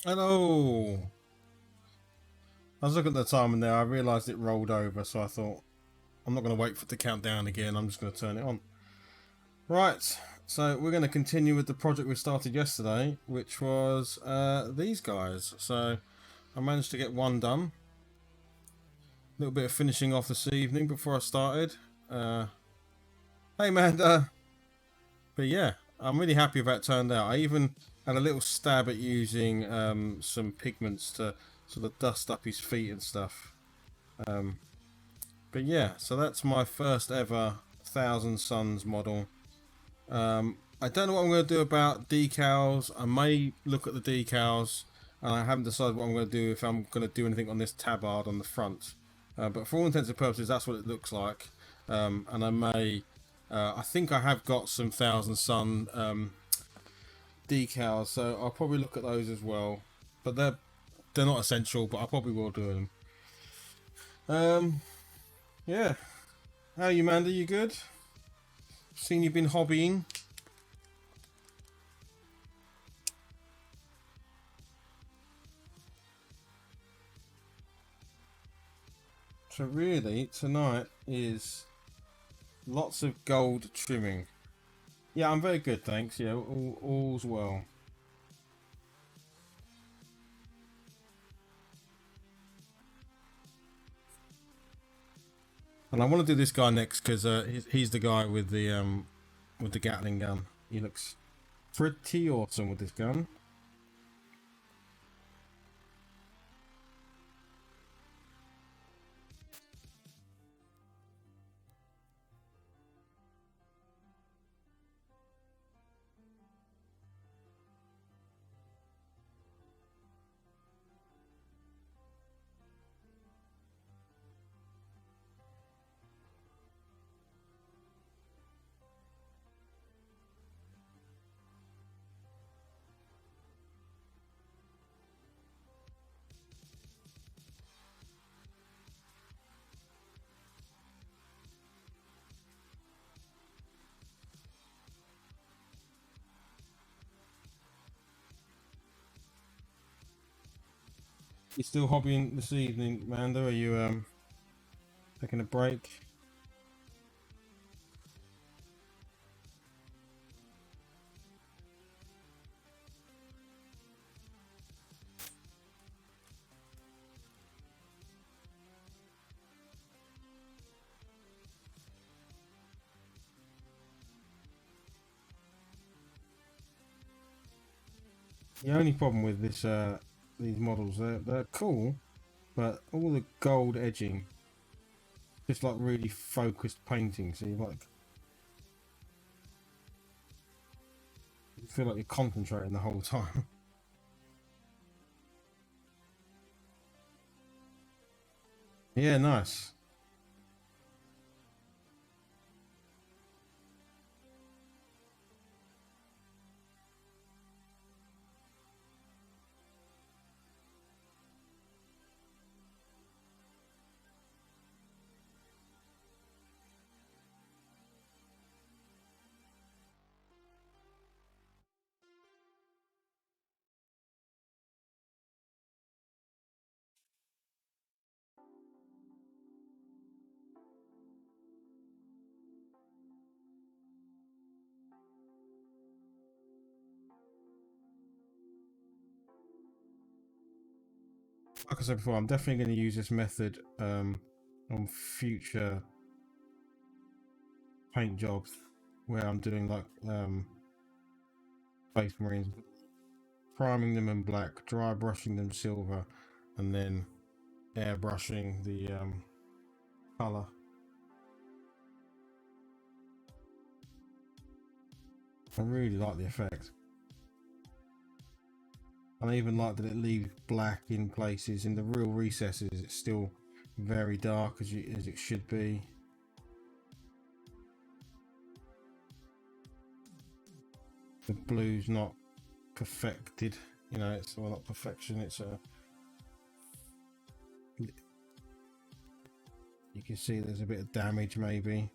Hello. I was looking at the time and there I realised it rolled over, so I thought I'm not going to wait for it to count down again. I'm just going to turn it on. Right. So we're going to continue with the project we started yesterday, which was these guys. So I managed to get one done. A little bit of finishing off this evening before I started. Hey man. But yeah, I'm really happy with how it turned out. I even had a little stab at using some pigments to sort of dust up his feet and stuff. But yeah, so that's my first ever Thousand Suns model. I don't know what I'm going to do about decals. I may look at the decals, and I haven't decided what I'm going to do, if I'm going to do anything on this tabard on the front. But for all intents and purposes, that's what it looks like. And I may, I think I have got some Thousand Sun decals, so I'll probably look at those as well. But they're not essential, but I probably will do them. Yeah. How are you, Manda? You good? Seen you've been hobbying. So really, tonight is lots of gold trimming. Yeah, I'm very good, thanks. Yeah, all's well. And I want to do this guy next because he's the guy with the Gatling gun. He looks pretty awesome with this gun. You still hobbying this evening, Manda? Are you taking a break? The only problem with these models, they're cool, but all the gold edging, just like really focused painting. So you feel like you're concentrating the whole time. Yeah, nice. Like I said before, I'm definitely going to use this method on future paint jobs where I'm doing like Space Marines, priming them in black, dry brushing them silver, and then airbrushing the color. I really like the effect. And I even like that it leaves black in places. In the real recesses, it's still very dark as it should be. The blue's not perfected, it's well, not perfection. It's a you can see there's a bit of damage maybe.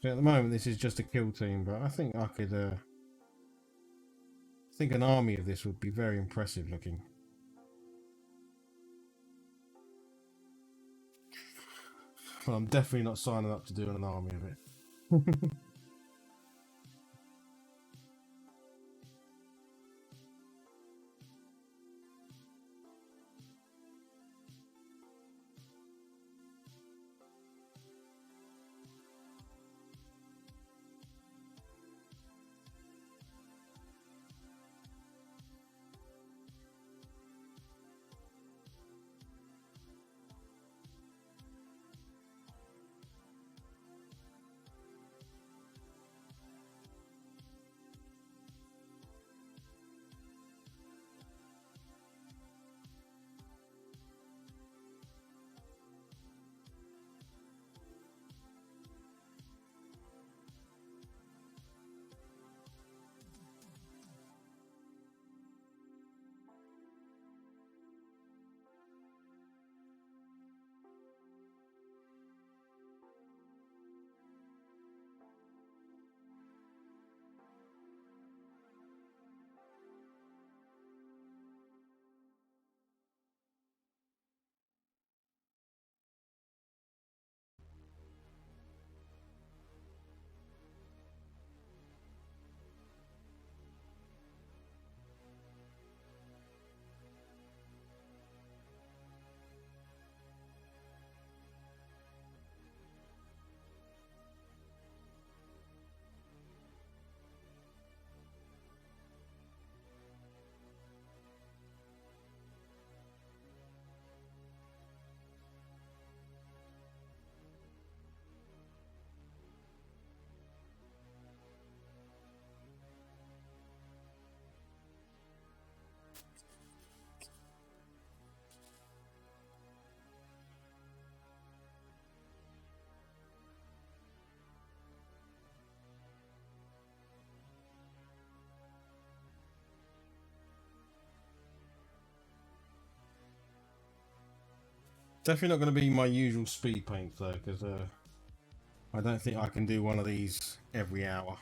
So at the moment, this is just a kill team, but I think I could. I think an army of this would be very impressive looking. But I'm definitely not signing up to doing an army of it. Definitely not going to be my usual speed paint though, because I don't think I can do one of these every hour.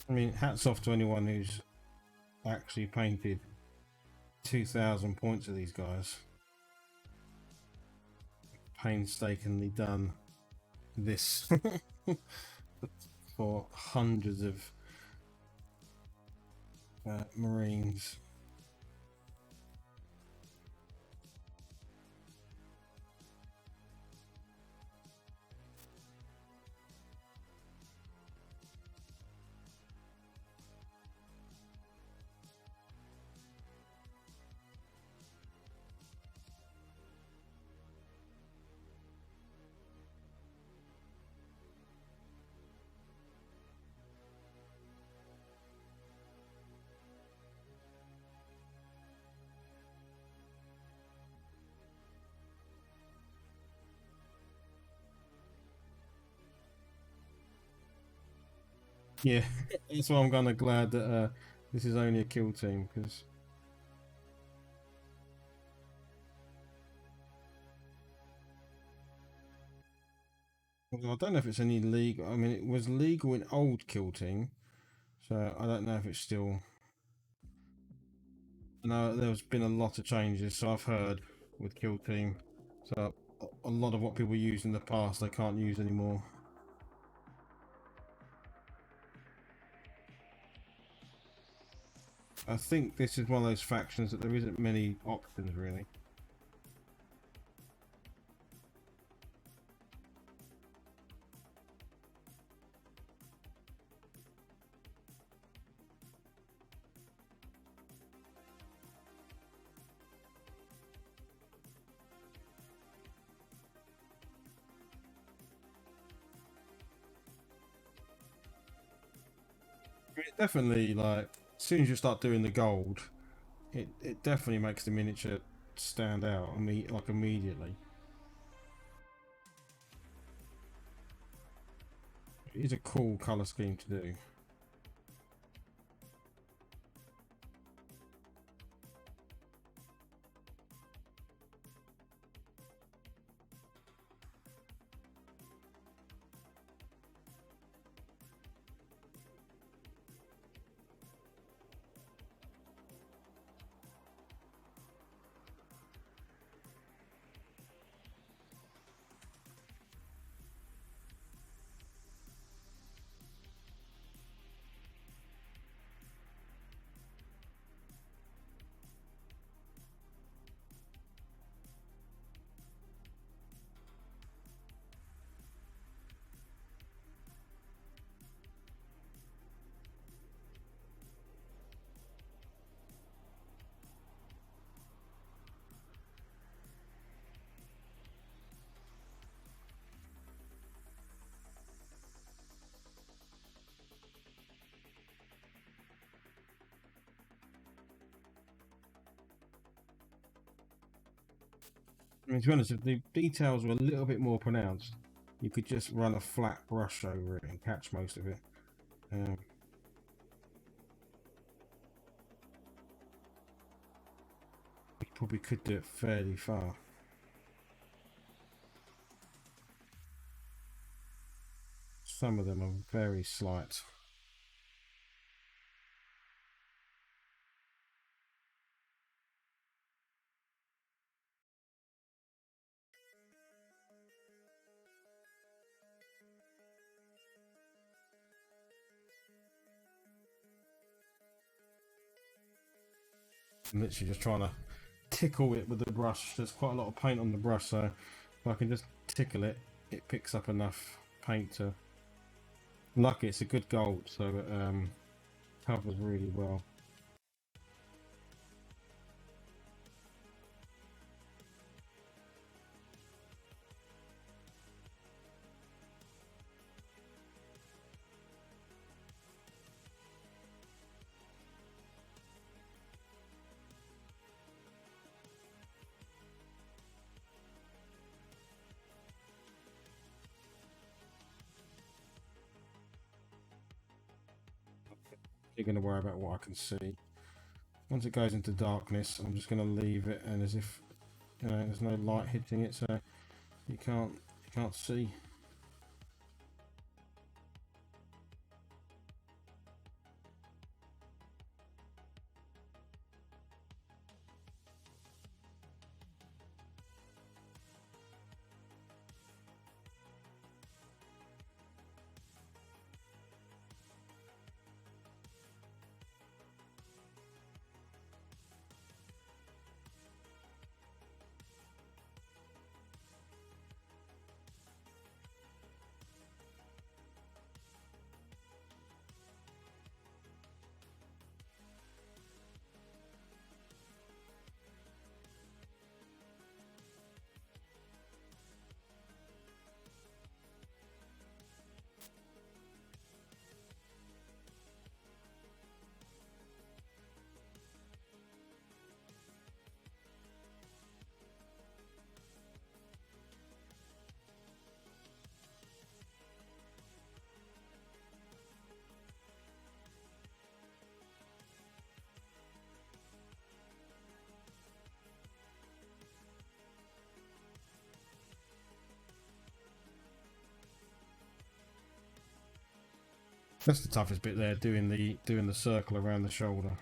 I mean, hats off to anyone who's actually painted 2,000 points of these guys. Painstakingly done this for hundreds of Marines. Yeah, that's why I'm kind of glad that this is only a kill team, because well, I don't know if it's any legal. I mean, it was legal in old kill team, so I don't know if it's still. No, there's been a lot of changes, so I've heard with Kill Team. So a lot of what people used in the past, they can't use anymore. I think this is one of those factions that there isn't many options really. It definitely, like, as soon as you start doing the gold, it definitely makes the miniature stand out. I mean, like immediately. It is a cool color scheme to do. I mean, to be honest, if the details were a little bit more pronounced, you could just run a flat brush over it and catch most of it. Um, you probably could do it fairly far. Some of them are very slight. I'm literally just trying to tickle it with the brush. There's quite a lot of paint on the brush, so if I can just tickle it, it picks up enough paint to. Lucky it's a good gold, so it covers really well. You're going to worry about what I can see. Once it goes into darkness, I'm just going to leave it, and as if there's no light hitting it, so you can't see. That's the toughest bit there, doing the circle around the shoulder.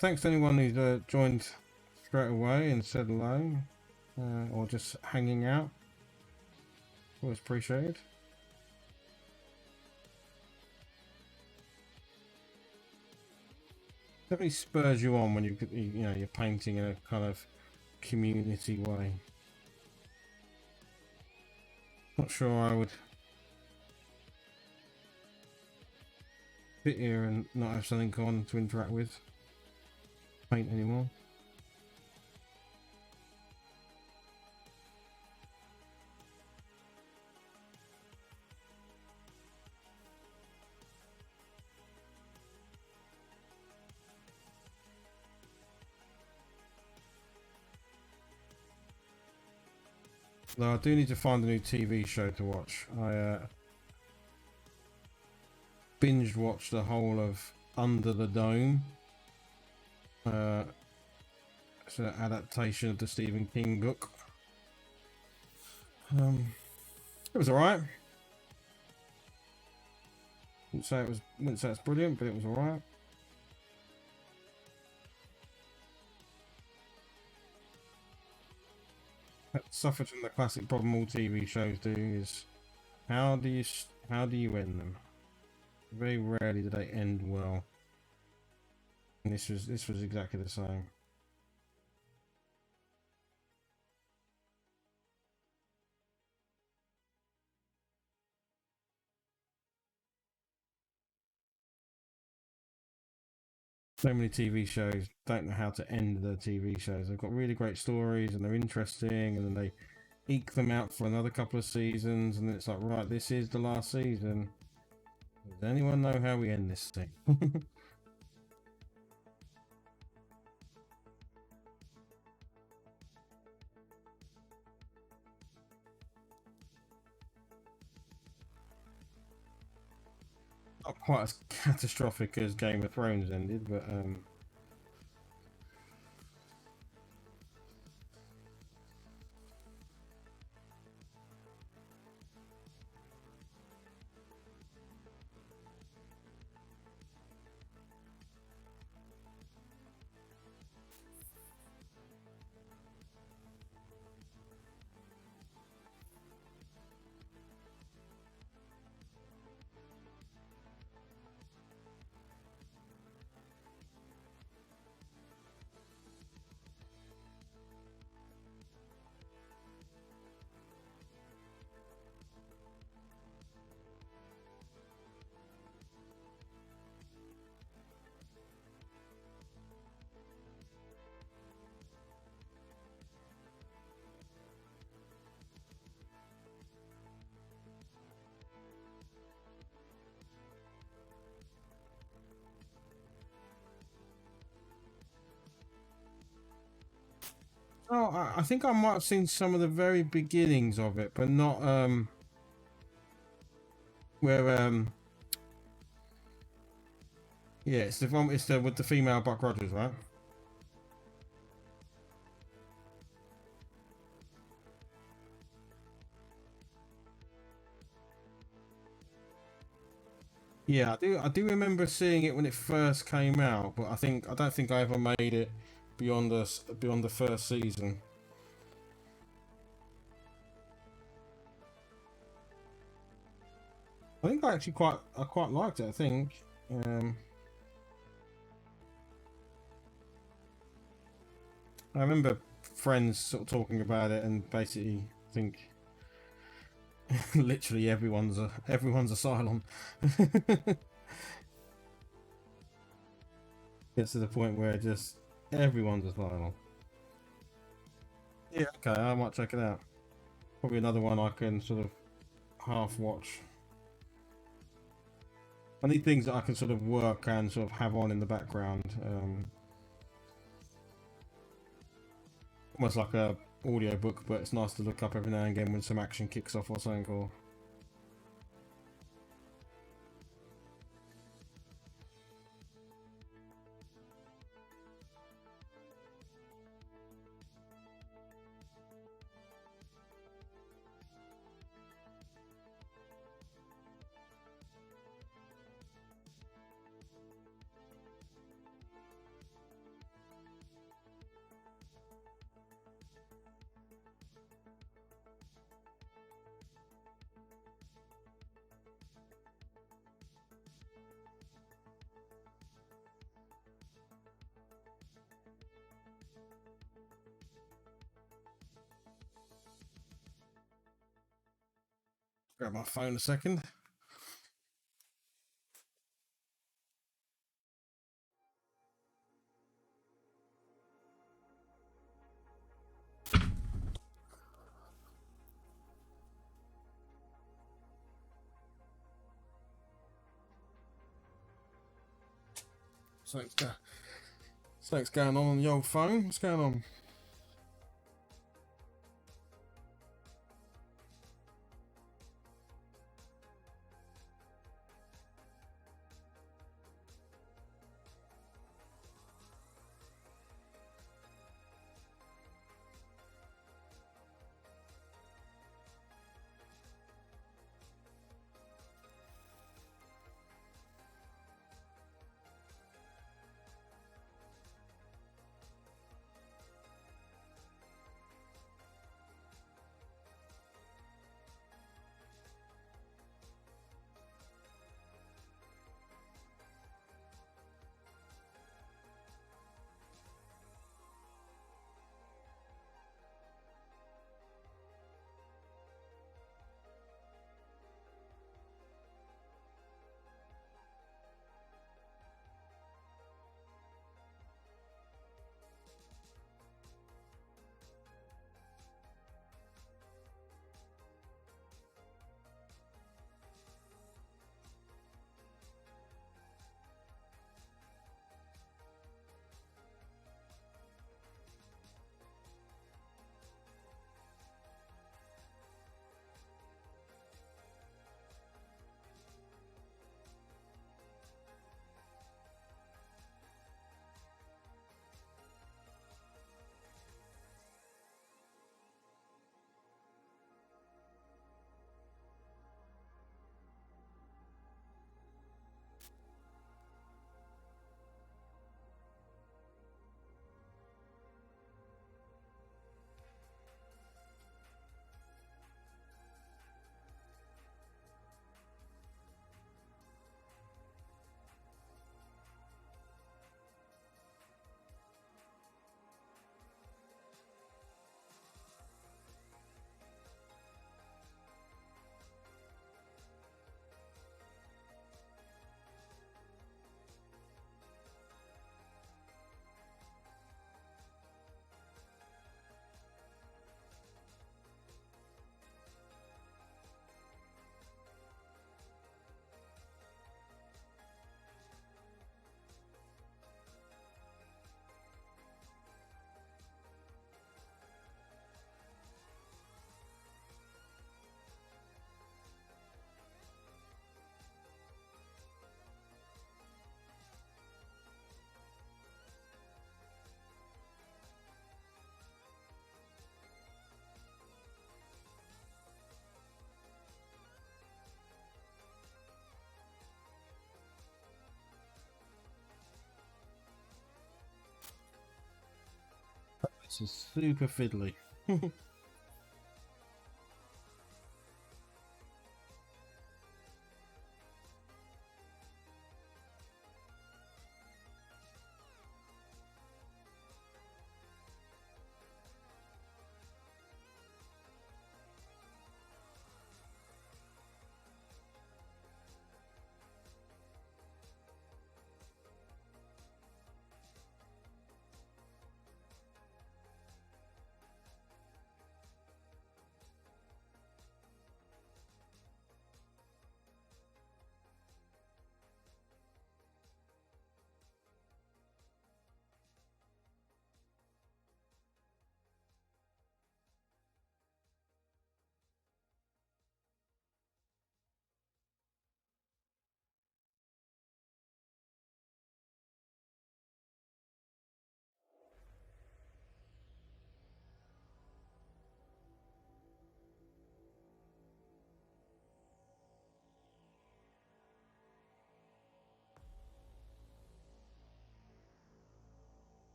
thanks to anyone who's joined straight away and said hello, or just hanging out. Always appreciated. Definitely spurs you on when you're painting in a kind of community way. Not sure I would sit here and not have something on to interact with, paint anymore. Though I do need to find a new TV show to watch. I binge watched the whole of Under the Dome. It's an adaptation of the Stephen King book. It was alright. Wouldn't say it's brilliant, but it was alright. That suffered from the classic problem all TV shows do is how do you end them? Very rarely do they end well. And this was exactly the same. So many TV shows don't know how to end their TV shows. They've got really great stories and they're interesting, and then they eke them out for another couple of seasons, and it's like, right, this is the last season. Does anyone know how we end this thing? Not quite as catastrophic as Game of Thrones ended, but oh, I think I might have seen some of the very beginnings of it, but not where yeah, it's the one. It's the with the female Buck Rogers, right? Yeah, I do remember seeing it when it first came out, but I don't think I ever made it beyond the first season. I think I quite liked it. I think. I remember friends sort of talking about it, and basically think literally everyone's a Cylon. Gets to the point where just everyone's a Cylon. Yeah, okay, I might check it out. Probably another one I can sort of half watch. I need things that I can sort of work and sort of have on in the background. Almost like a audio book, but it's nice to look up every now and again when some action kicks off or something. Or Grab my phone a second. Something's going on the old phone. What's going on? This is super fiddly.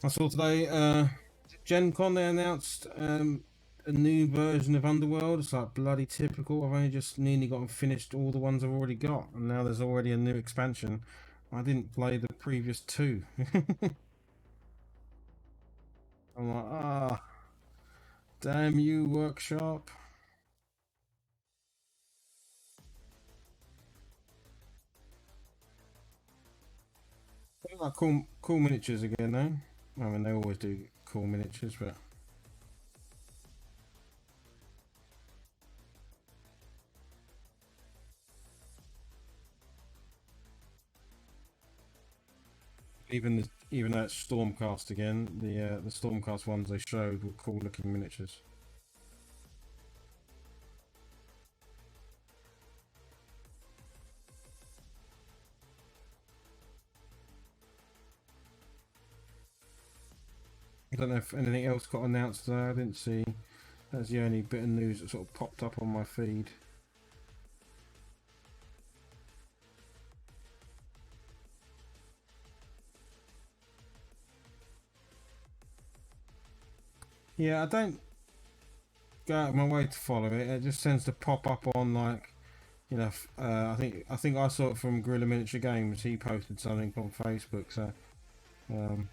I saw today, Gen Con, they announced a new version of Underworld. It's like bloody typical. I've only just nearly got and finished all the ones I've already got, and now there's already a new expansion. I didn't play the previous two. I'm like, ah, damn you, Workshop. They like cool miniatures again, though. I mean, they always do cool miniatures, but even though it's Stormcast again, the Stormcast ones they showed were cool looking miniatures. I don't know if anything else got announced there. I didn't see. That's the only bit of news that sort of popped up on my feed. Yeah, I don't go out of my way to follow it. It just tends to pop up on like, I think I saw it from Gorilla Miniature Games. He posted something on Facebook, so um,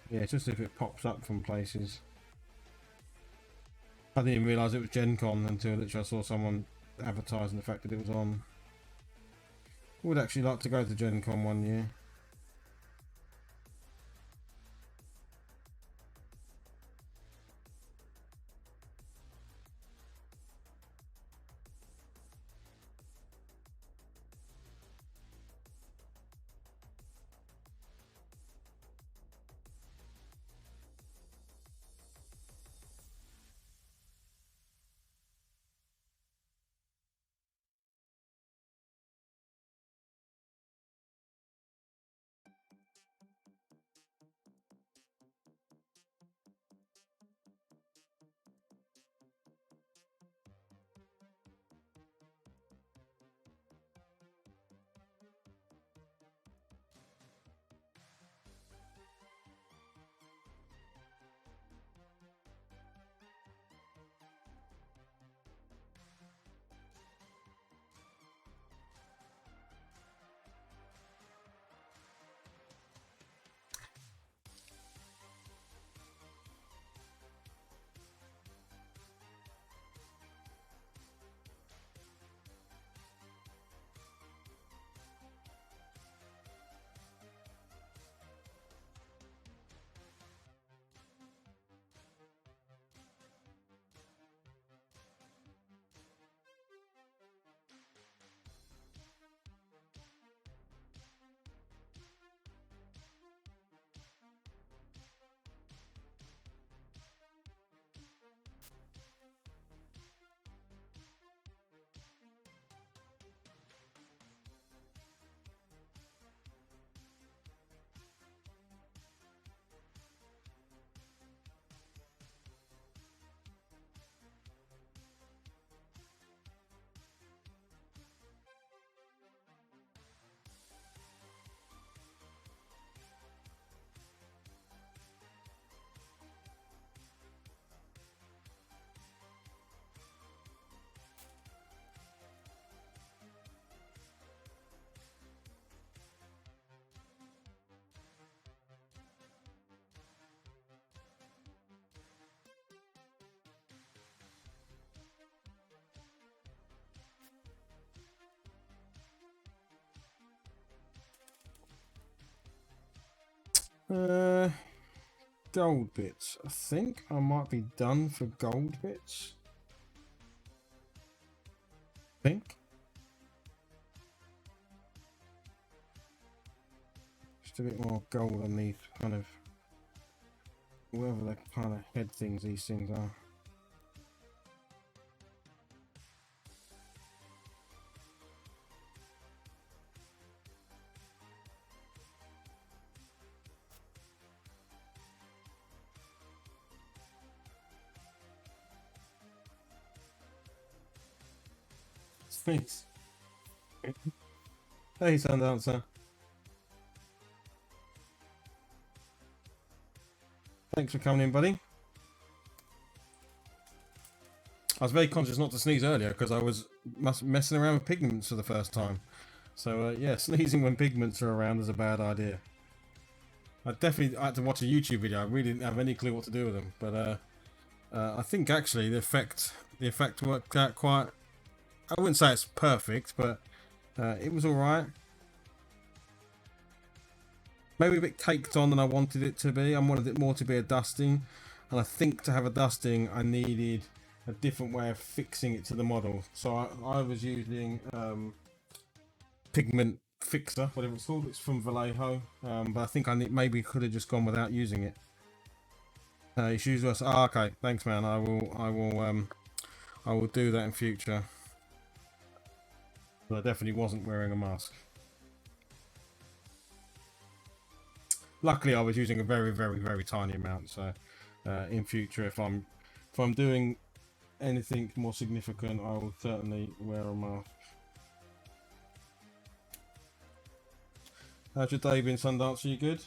yeah, just if it pops up from places. I didn't even realise it was Gen Con until literally I saw someone advertising the fact that it was on. Would actually like to go to Gen Con one year. Uh, Gold bits. I think I might be done for gold bits. I think. Just a bit more gold on these kind of, whatever the kind of head things these things are. Thanks. Hey, Sundancer. Thanks for coming in, buddy. I was very conscious not to sneeze earlier because I was messing around with pigments for the first time. So, yeah, sneezing when pigments are around is a bad idea. I definitely had to watch a YouTube video. I really didn't have any clue what to do with them. But I think actually the effect worked out quite. I wouldn't say it's perfect, but it was all right. Maybe a bit caked on than I wanted it to be. I wanted it more to be a dusting, and I think to have a dusting, I needed a different way of fixing it to the model. So I was using pigment fixer, whatever it's called. It's from Vallejo, but I think maybe could have just gone without using it. Issues was okay. Thanks, man. I will do that in future. But I definitely wasn't wearing a mask. Luckily, I was using a very, very, very tiny amount. So, in future, if I'm doing anything more significant, I will certainly wear a mask. How's your day been, Sundance? Are you good?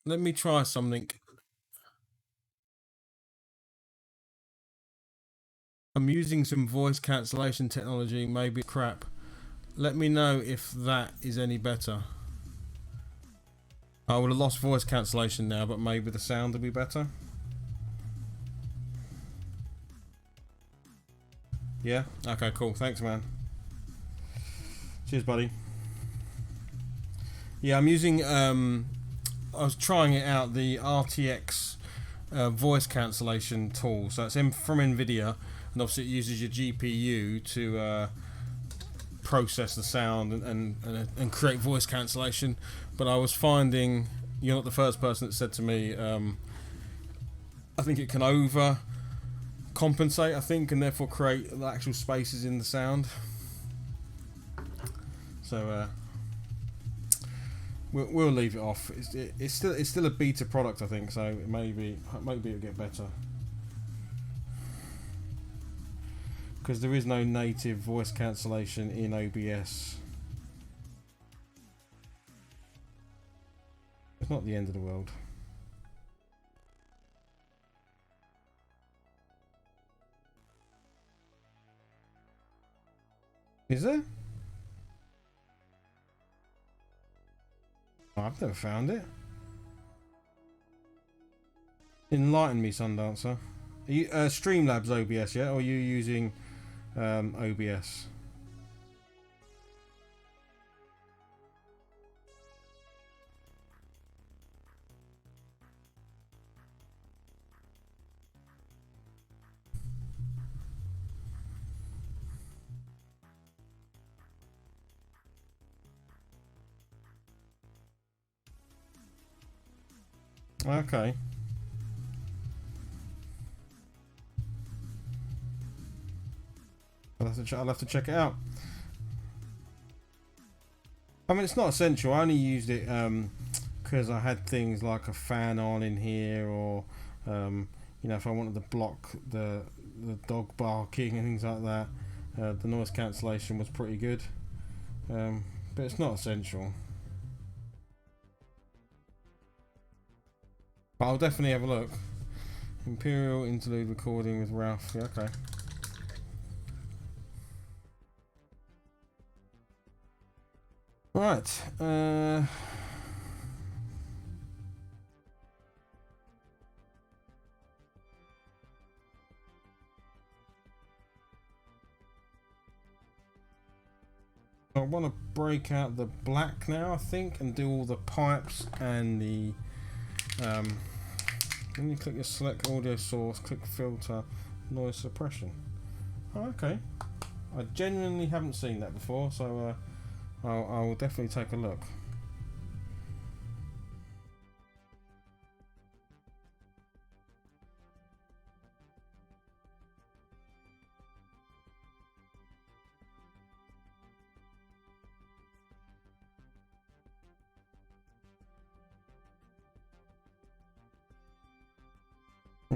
Let me try something. I'm using some voice cancellation technology, maybe crap. Let me know if that is any better. I would have lost voice cancellation now, but maybe the sound will be better. Yeah? Okay, cool. Thanks, man. Cheers, buddy. Yeah, I'm using. I was trying it out, the RTX voice cancellation tool. So it's from NVIDIA, and obviously it uses your GPU to process the sound and create voice cancellation. But I was finding you're not the first person that said to me. I think it can over compensate. I think, and therefore create the actual spaces in the sound. So we'll leave it off. It's still a beta product, I think. So maybe it'll get better. Because there is no native voice cancellation in OBS. It's not the end of the world. Is there? Oh, I've never found it. Enlighten me, Sundancer. Are you Streamlabs OBS, yeah? Or are you using OBS? Okay. I'll have to check it out. I mean, it's not essential. I only used it because I had things like a fan on in here, or if I wanted to block the dog barking and things like that. The noise cancellation was pretty good, but it's not essential. But I'll definitely have a look. Imperial interlude recording with Ralph. Yeah, okay. Right. I want to break out the black now, I think, and do all the pipes and the. When you click your select audio source, click filter, noise suppression. Oh, okay. I genuinely haven't seen that before, so I will definitely take a look.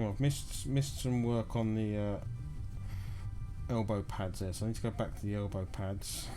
I've missed some work on the elbow pads there, so I need to go back to the elbow pads.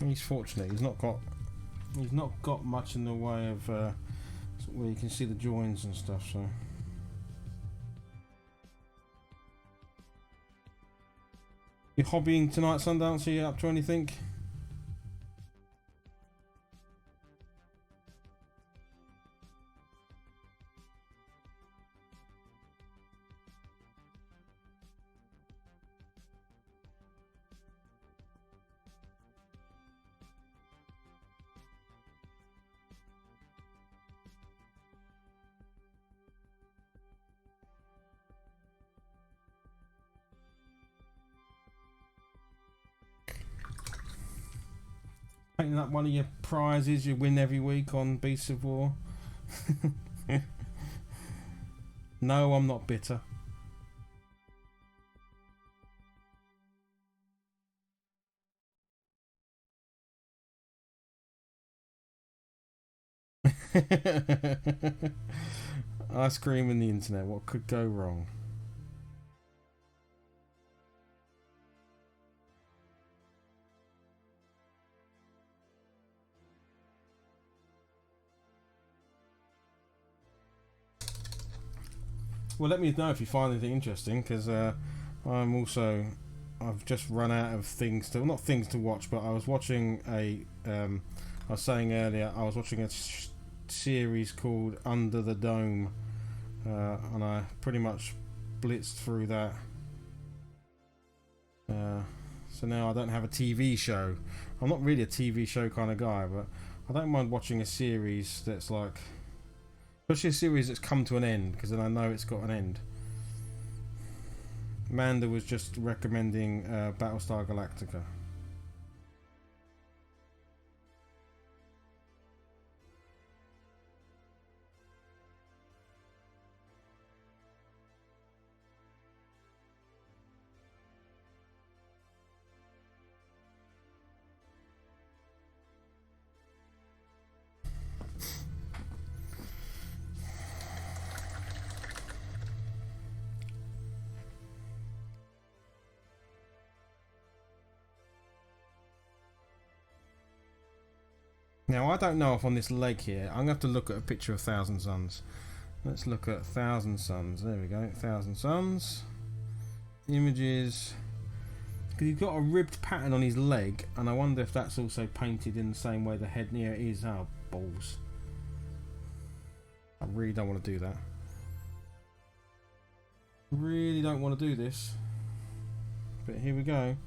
He's fortunate. He's not got much in the way of where you can see the joins and stuff. So. You hobbying tonight, Sundance? Are you up to anything? Ain't that one of your prizes you win every week on Beasts of War? No, I'm not bitter. Ice cream and the internet, what could go wrong? Well, let me know if you find anything interesting, because I've just run out of things to, not things to watch, but I was watching I was saying earlier, I was watching a series called Under the Dome, and I pretty much blitzed through that. So now I don't have a TV show. I'm not really a TV show kind of guy, but I don't mind watching a series that's like, especially a series that's come to an end, because then I know it's got an end. Amanda was just recommending Battlestar Galactica. Now, I don't know if on this leg here, I'm going to have to look at a picture of Thousand Suns. Let's look at Thousand Suns. There we go, Thousand Suns. Images. Because he's got a ribbed pattern on his leg, and I wonder if that's also painted in the same way the head near is. Oh, balls. I really don't want to do that. Really don't want to do this. But here we go.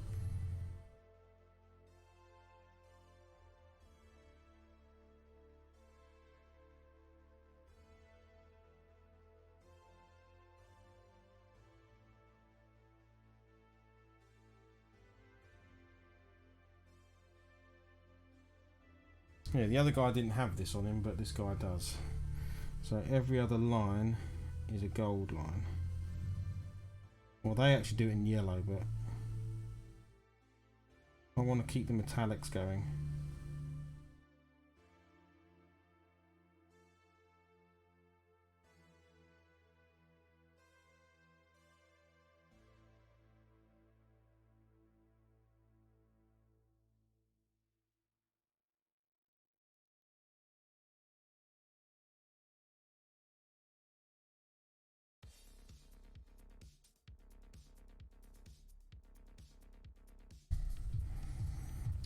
Yeah, the other guy didn't have this on him, but this guy does. So every other line is a gold line. Well, they actually do it in yellow, but I want to keep the metallics going.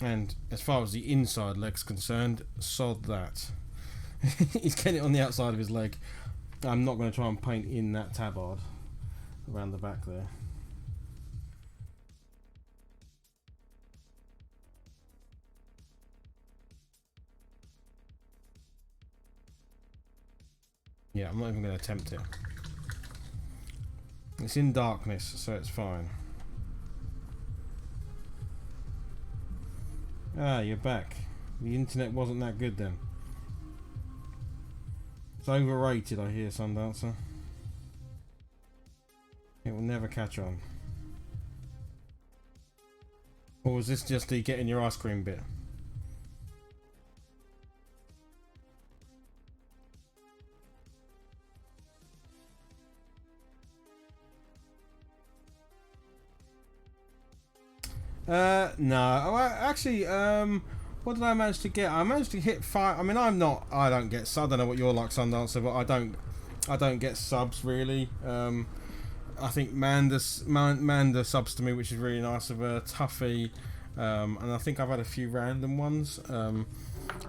And as far as the inside leg's concerned, sod that. He's getting it on the outside of his leg. I'm not going to try and paint in that tabard around the back there. Yeah, I'm not even going to attempt it. It's in darkness, so it's fine. Ah, you're back. The internet wasn't that good then. It's overrated, I hear, Sundancer. It will never catch on. Or was this just the getting your ice cream bit? No. Oh, actually, what did I manage to get? I managed to hit 5. I mean, I don't get subs. I don't know what you're like, Sundancer, but I don't get subs really. I think Manda subs to me, which is really nice of her. Tuffy, and I think I've had a few random ones.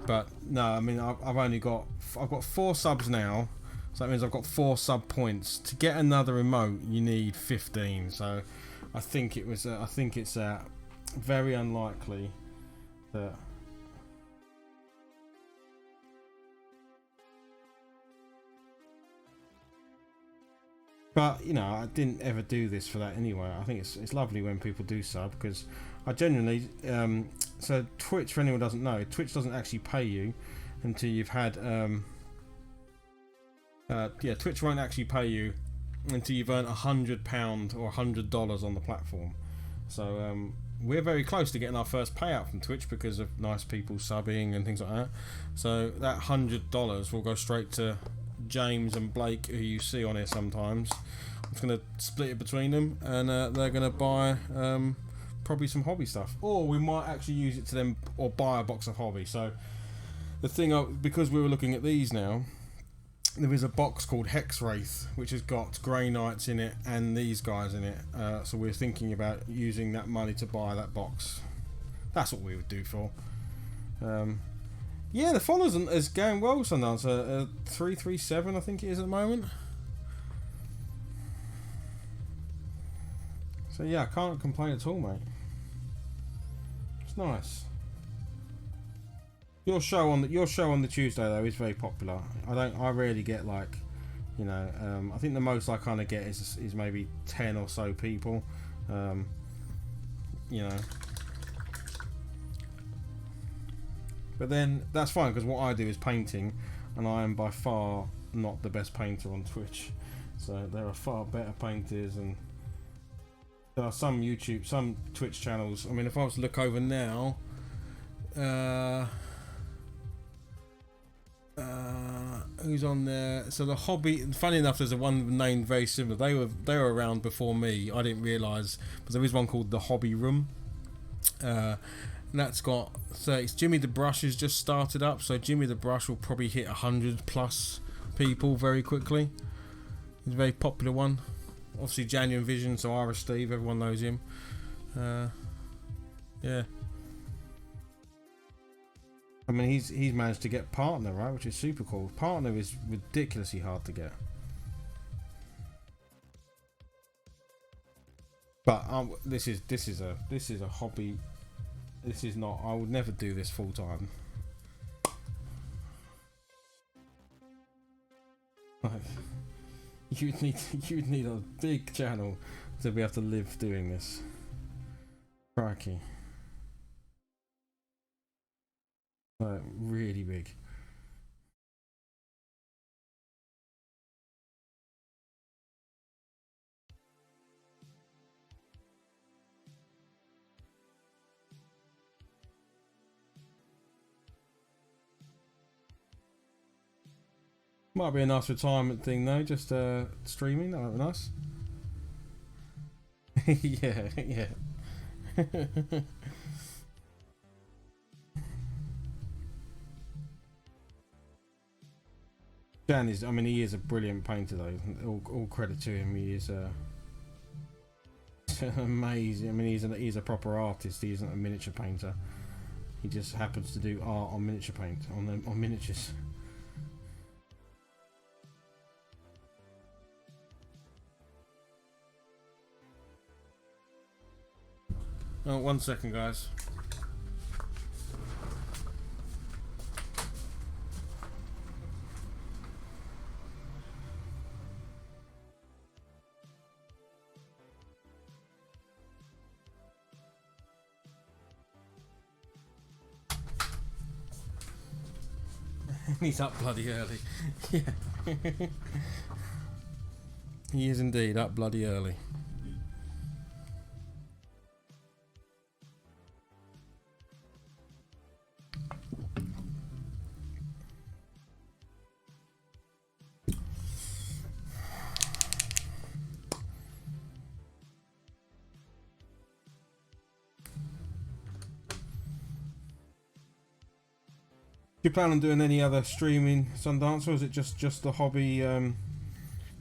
But no, I mean, I've got 4 subs now, so that means I've got 4 sub points. To get another emote, you need 15. So I think it's very unlikely that. But you know, I didn't ever do this for that anyway. I think it's lovely when people do sub, because I genuinely so Twitch, for anyone who doesn't know, Twitch doesn't actually pay you until you've had Twitch won't actually pay you until you've earned £100 or $100 on the platform. So we're very close to getting our first payout from Twitch because of nice people subbing and things like that. So that $100 will go straight to James and Blake, who you see on here sometimes. I'm just going to split it between them, and they're going to buy probably some hobby stuff, or we might actually use it to them or buy a box of hobby. So the thing, because we were looking at these now, there is a box called Hexwraith which has got Grey Knights in it and these guys in it, so we're thinking about using that money to buy that box. That's what we would do for. Yeah, the followers is going well, Sundancer. 337 I think it is at the moment. So yeah, I can't complain at all, mate. It's nice. Your show on the Tuesday though is very popular. I rarely get, like, you know, I think the most I kind of get is maybe 10 or so people. You know. But then that's fine, because what I do is painting, and I am by far not the best painter on Twitch. So there are far better painters, and there are some Twitch channels. I mean, if I was to look over now, who's on there? So the hobby. Funny enough, there's a one named very similar. They were around before me. I didn't realise, but there is one called the Hobby Room. And that's got 30. Jimmy the Brush has just started up, so Jimmy the Brush will probably hit 100 plus people very quickly. He's a very popular one. Obviously, Genuine Vision, so Irish Steve, everyone knows him. Yeah. I mean, he's managed to get Partner, right, which is super cool. Partner is ridiculously hard to get. But this is a hobby. This is not. I would never do this full time. Like, you'd need a big channel to be able to live doing this. Crikey. Like, really big. Might be a nice retirement thing though, just streaming. That might be nice. Yeah, yeah. Dan is, I mean, he is a brilliant painter though. All credit to him. He is amazing. I mean, he's a proper artist. He isn't a miniature painter. He just happens to do art on miniature paint, on miniatures. Oh, 1 second, guys. He's up bloody early. Yeah. He is indeed up bloody early. Do you plan on doing any other streaming, Sundance, or is it just the hobby? Because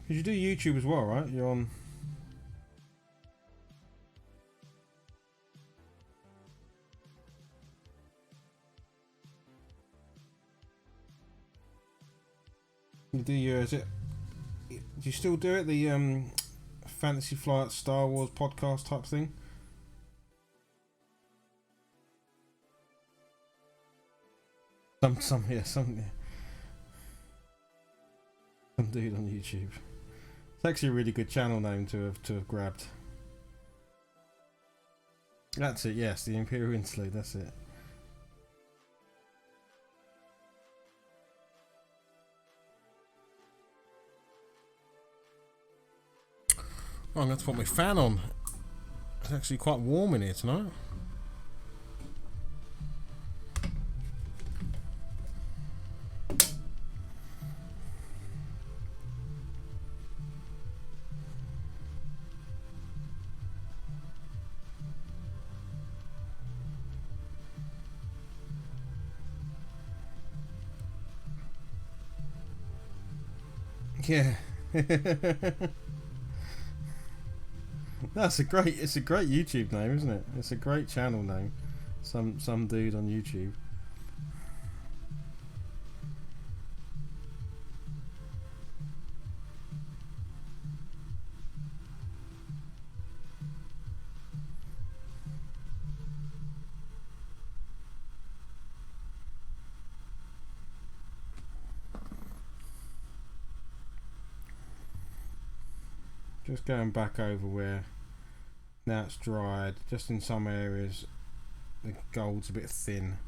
you do YouTube as well, right? You're on. You do your. Is it? Do you still do it? The Fantasy Flight Star Wars podcast type thing. Some dude on YouTube. It's actually a really good channel name to have grabbed. That's it. Yes, the Imperial Interlude. That's it. Oh, I'm going to put my fan on. It's actually quite warm in here tonight. Yeah. It's a great YouTube name, isn't it? It's a great channel name. Some dude on YouTube. Just going back over where now it's dried, just in some areas the gold's a bit thin.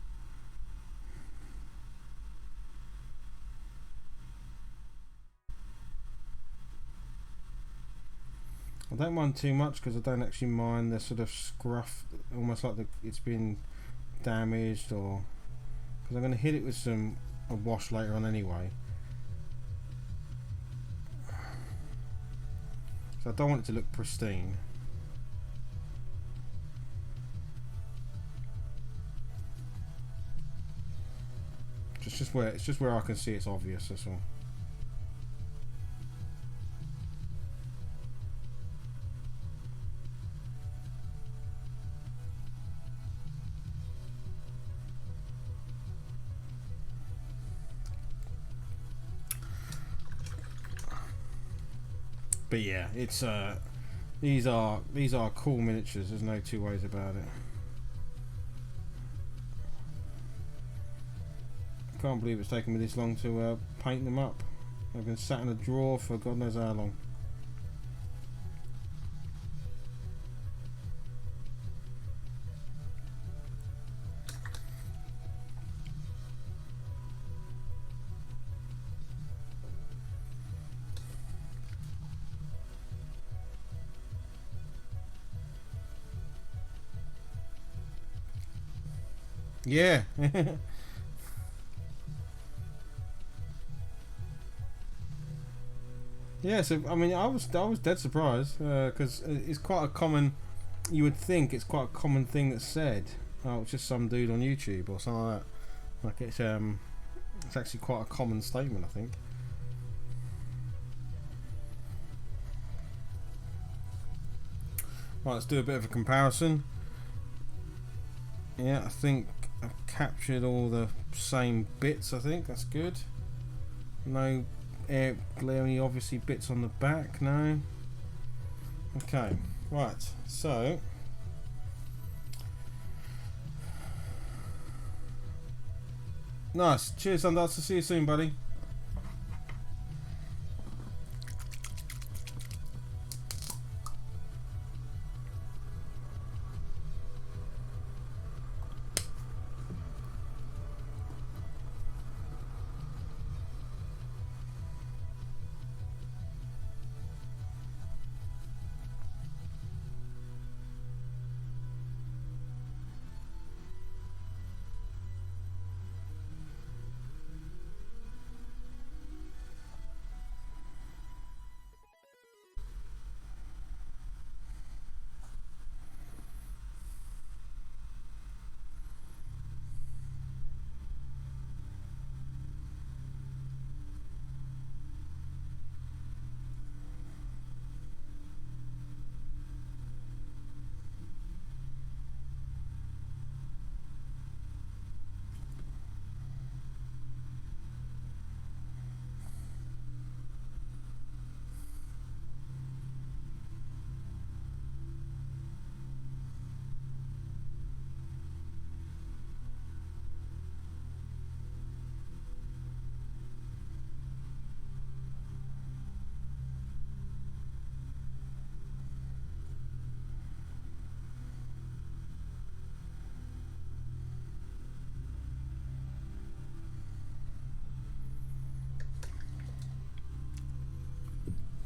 I don't mind too much because I don't actually mind the sort of scruff, almost like it's been damaged, or because I'm going to hit it with a wash later on anyway. So I don't want it to look pristine. It's just where I can see it's obvious, that's all. But yeah, it's these are cool miniatures. There's no two ways about it. I can't believe it's taken me this long to paint them up. They've been sat in a drawer for God knows how long. Yeah. Yeah, so I mean, I was dead surprised because it's quite a common. You would think it's quite a common thing that's said. Oh, it's just some dude on YouTube or something like that. Like it's actually quite a common statement, I think. Right, let's do a bit of a comparison. Yeah, I think I've captured all the same bits. I think that's good. No glaring obviously bits on the back. No. Okay, right, so Nice. Cheers, Sundarts. See you soon, buddy.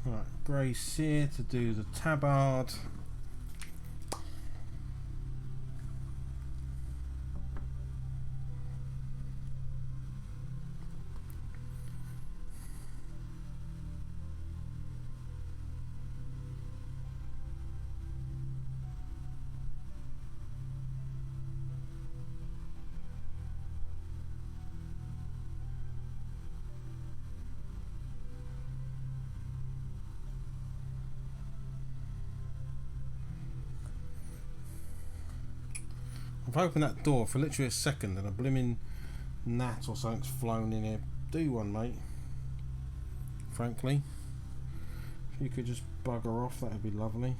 Right, Brace here to do the tabard. I've opened that door for literally a second and a blimmin' gnat or something's flown in here. Do one, mate. Frankly. If you could just bugger off, that would be lovely.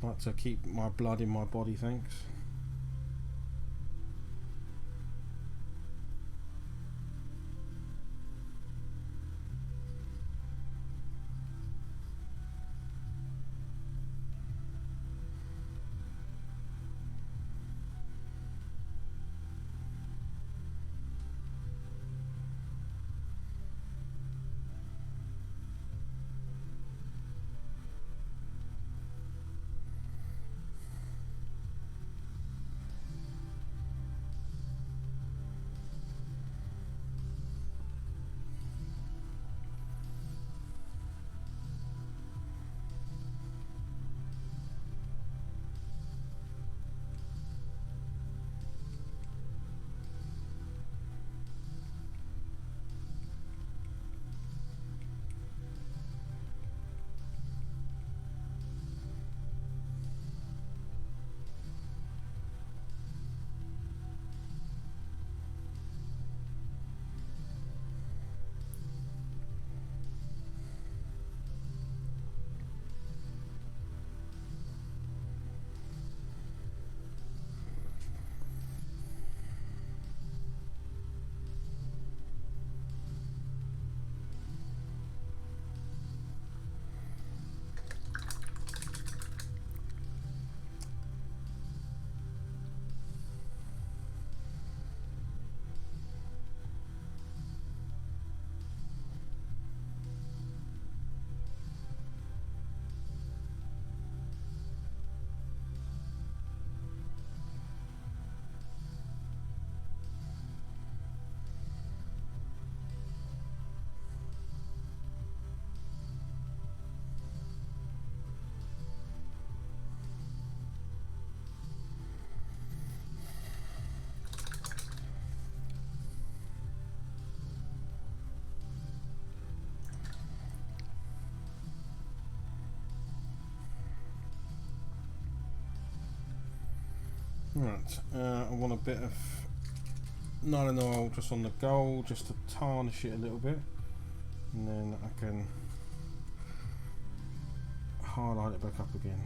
I'd like to keep my blood in my body, thanks. Right, I want a bit of nylon oil just on the gold, just to tarnish it a little bit, and then I can highlight it back up again.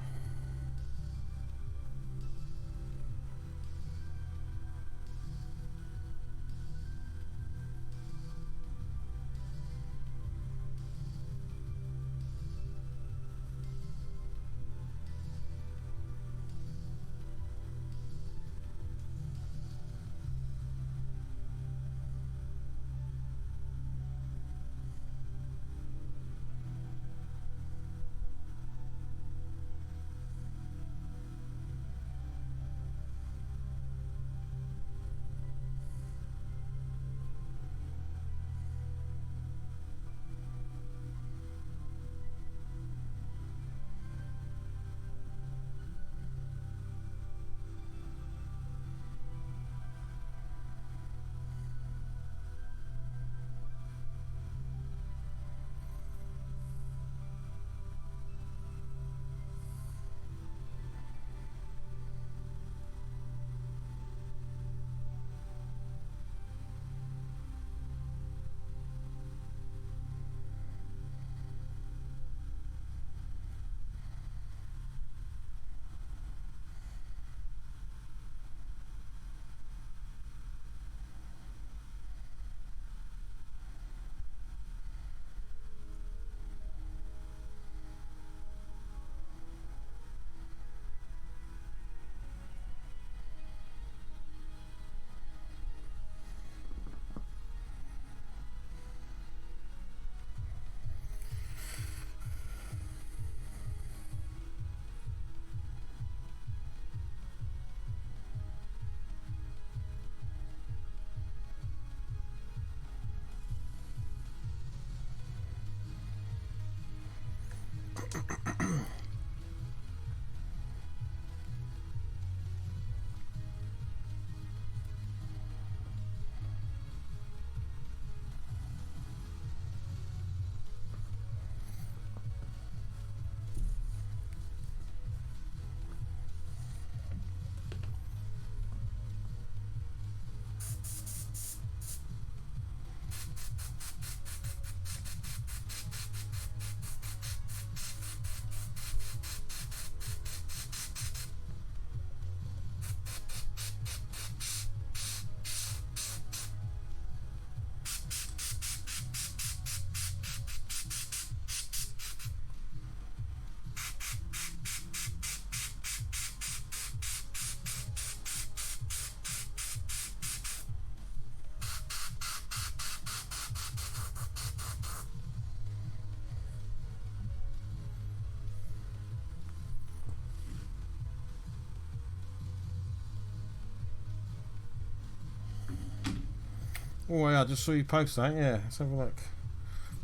Oh yeah, I just saw you post that. Yeah, let's have a look.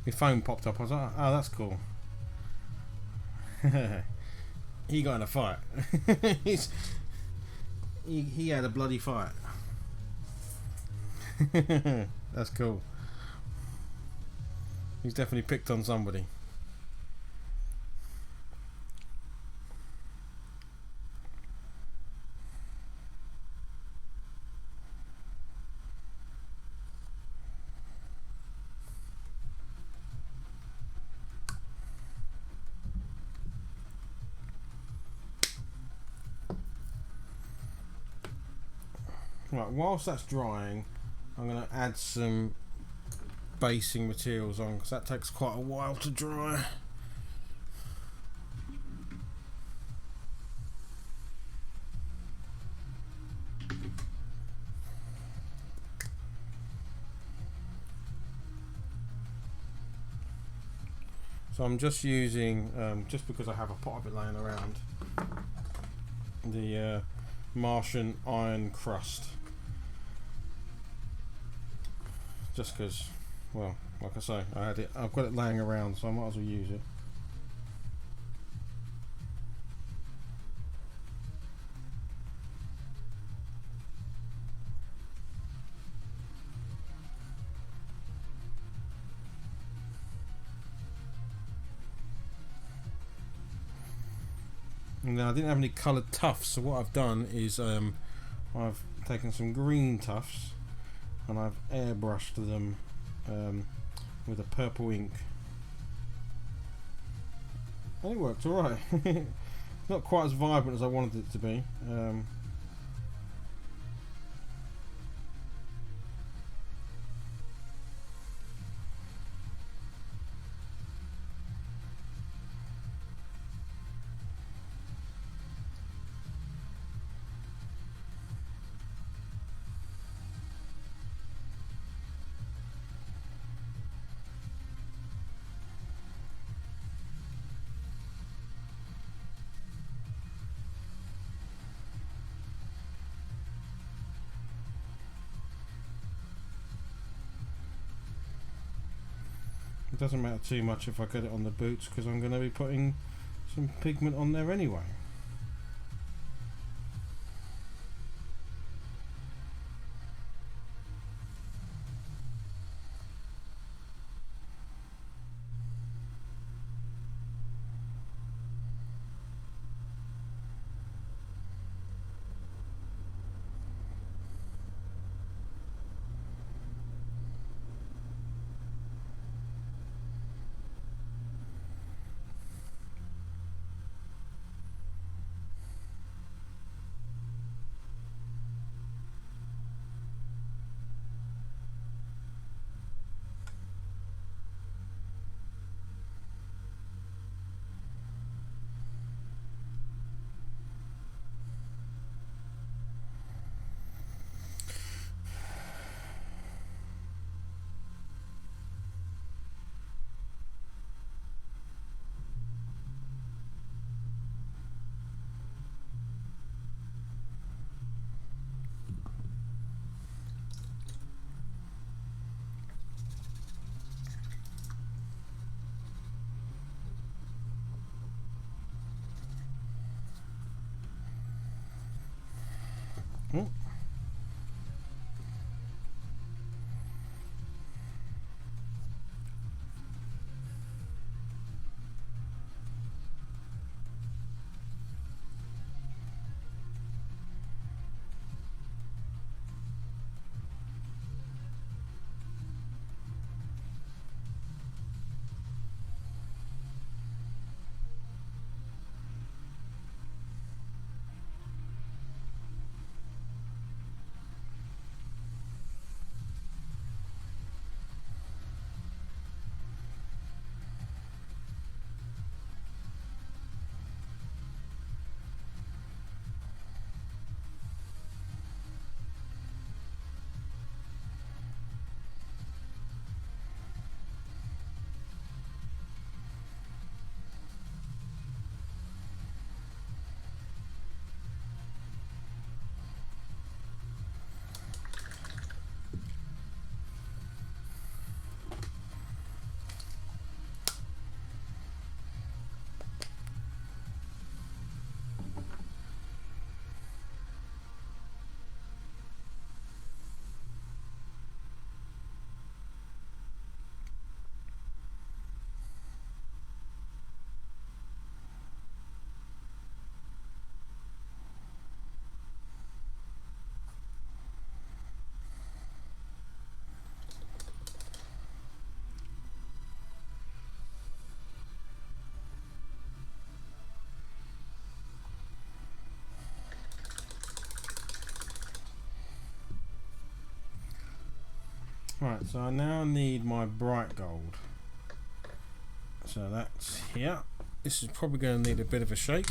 My phone popped up. I was like, oh, that's cool. He got in a fight. he had a bloody fight. That's cool. He's definitely picked on somebody. Right, whilst that's drying, I'm going to add some basing materials on because that takes quite a while to dry. So I'm just using, just because I have a pot of it laying around, the Martian iron crust. Just because, well, like I say, I've got it laying around, so I might as well use it. Now I didn't have any coloured tufts, so what I've done is I've taken some green tufts and I've airbrushed them with a purple ink. And it worked alright. Not quite as vibrant as I wanted it to be. It doesn't matter too much if I get it on the boots because I'm going to be putting some pigment on there anyway. Right, so I now need my bright gold. So that's here. This is probably going to need a bit of a shake.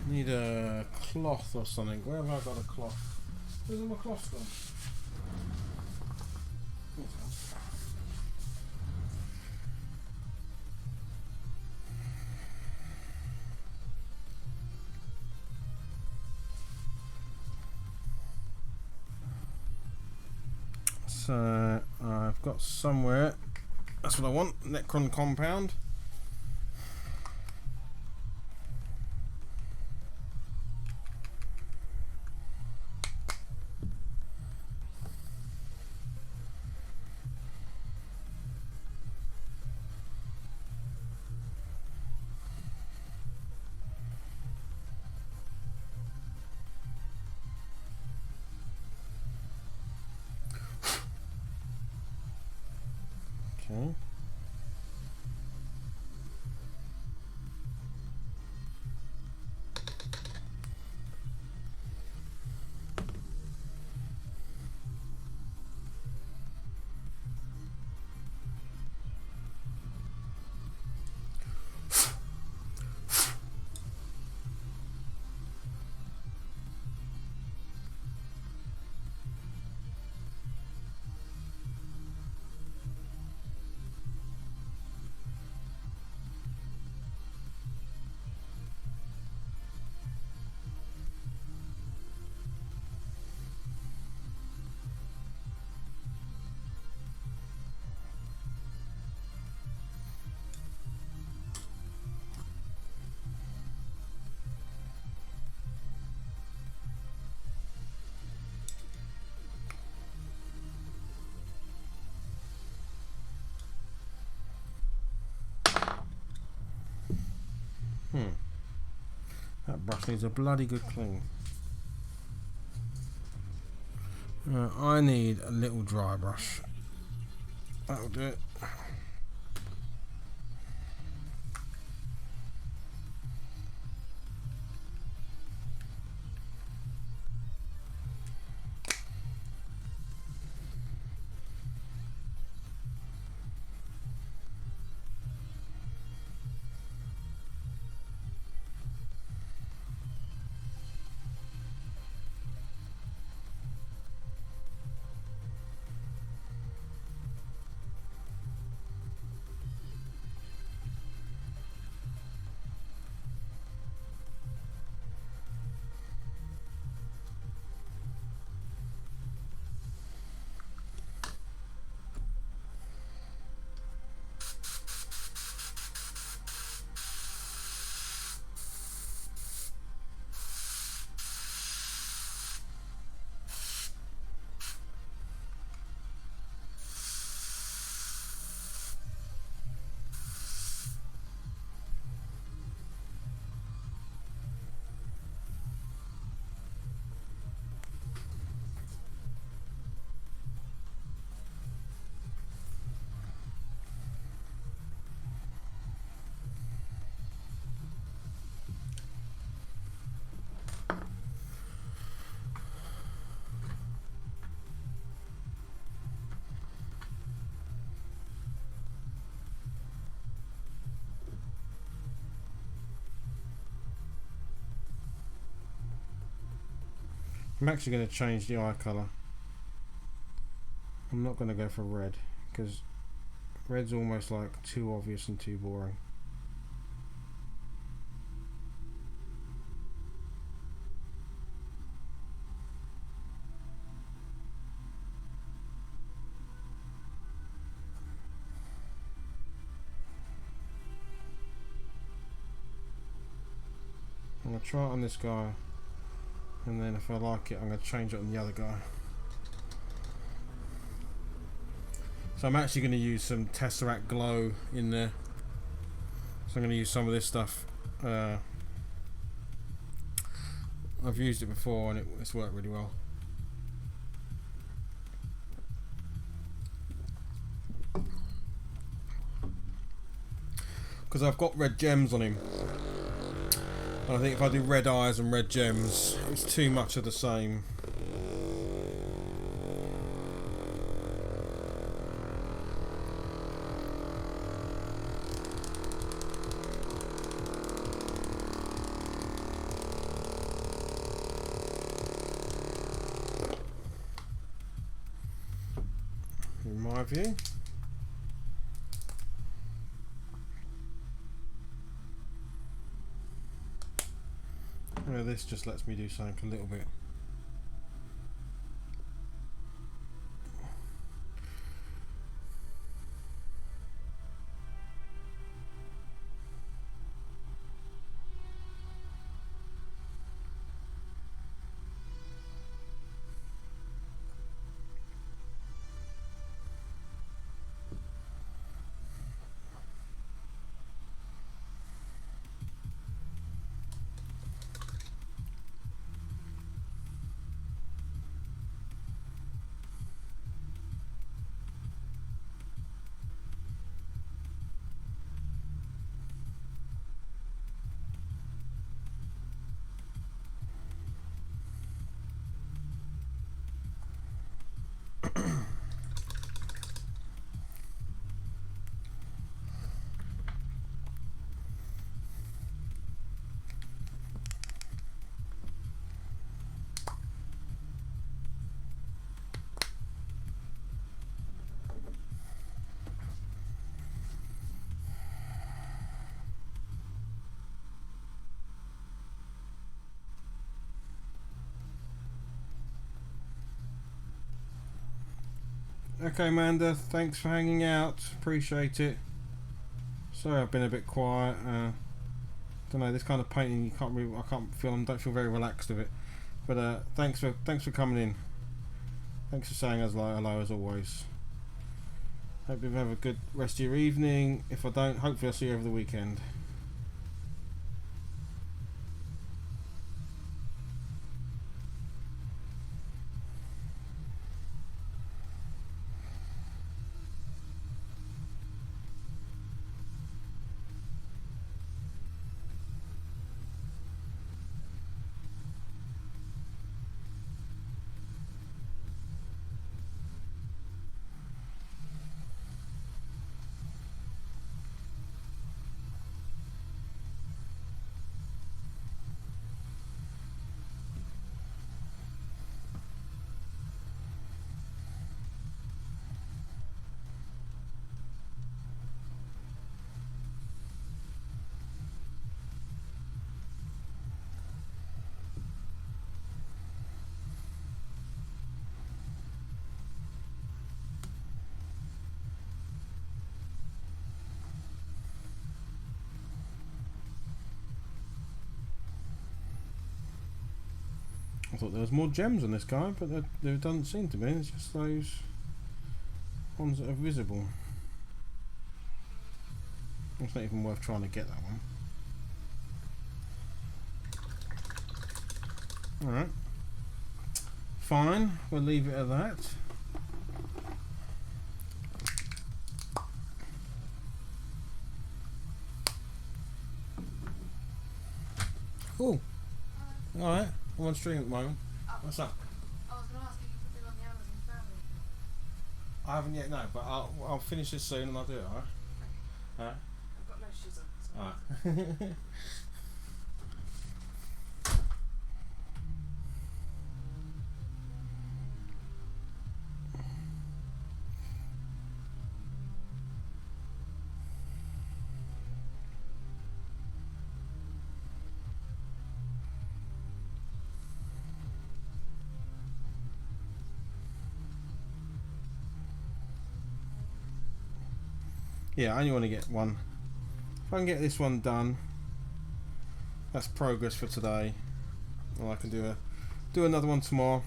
Need a cloth or something. Where have I got a cloth? Where's all my cloth gone? So I've got somewhere, that's what I want, Necron compound. Okay. That brush needs a bloody good clean. I need a little dry brush. That'll do it. I'm actually going to change the eye colour. I'm not going to go for red because red's almost like too obvious and too boring. I'm going to try it on this guy, and then if I like it I'm going to change it on the other guy. So I'm actually going to use some Tesseract Glow in there. So I'm going to use some of this stuff. I've used it before and it's worked really well. Because I've got red gems on him. And I think if I do red eyes and red gems, it's too much of the same. In my view. This just lets me do something a little bit. Okay, Amanda, thanks for hanging out. Appreciate it. Sorry, I've been a bit quiet. Don't know, this kind of painting, don't feel very relaxed with it. But thanks for coming in. Thanks for saying hello as always. Hope you have a good rest of your evening. If I don't, hopefully I'll see you over the weekend. I thought there was more gems on this guy, but there doesn't seem to be. It's just those ones that are visible. It's not even worth trying to get that one. Alright. Fine, we'll leave it at that. Oh, alright. I'm on stream at the moment. Oh. What's up? I was going to ask if you put it on the Amazon family. I haven't yet, no, but I'll finish this soon and I'll do it, alright? Okay. I've got no shoes on. Alright. Yeah, I only want to get one. If I can get this one done, that's progress for today. Well, I can do another one tomorrow.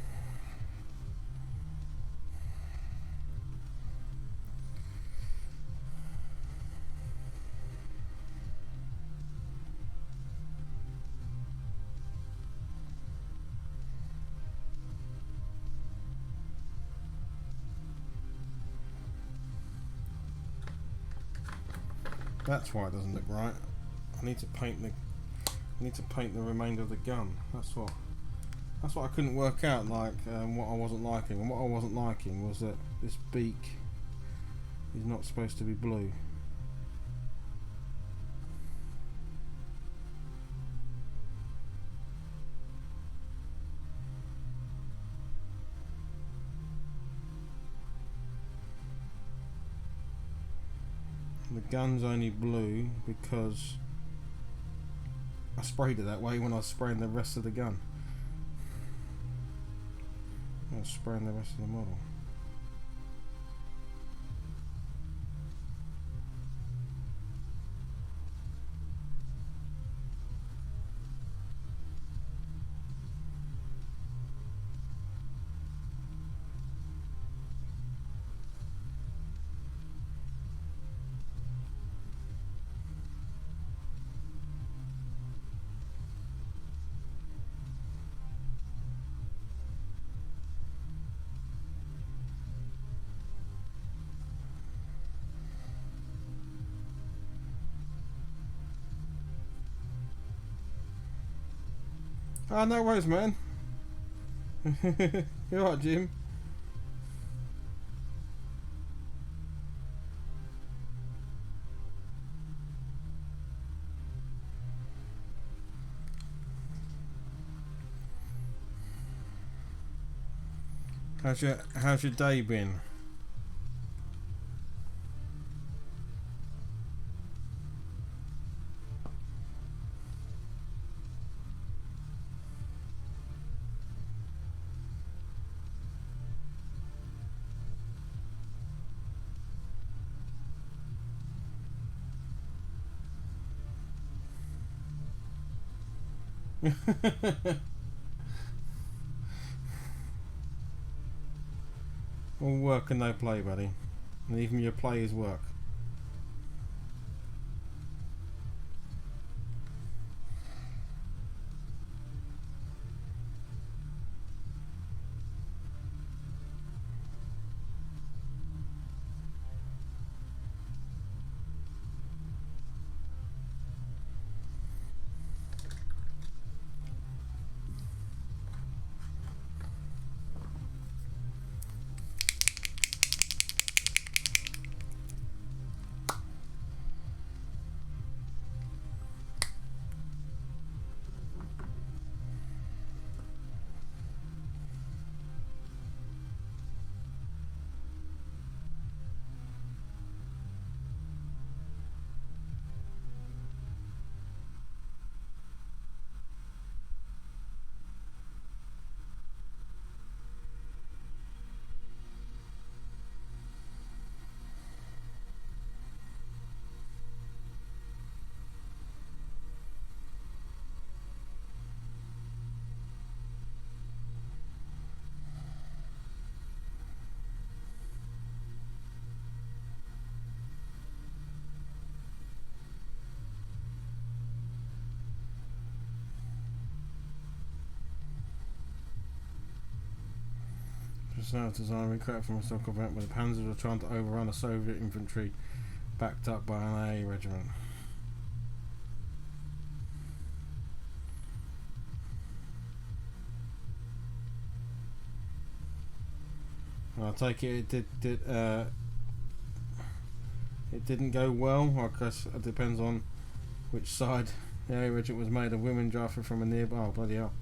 That's why it doesn't look right. I need to paint the remainder of the gun. That's what I couldn't work out. Like what I wasn't liking, and what I wasn't liking was that this beak is not supposed to be blue. The gun's only blue because I sprayed it that way when I was spraying the rest of the gun. I was spraying the rest of the model. Oh, no worries, man. You alright, Jim? How's your day been? All work and no play, buddy. And even your play is work. Just now designing crap from a stock event where the Panzers were trying to overrun a Soviet infantry backed up by an AA regiment. I take it it didn't go well. I guess it depends on which side the AA regiment was made of. Women drafted from a nearby. Oh bloody hell!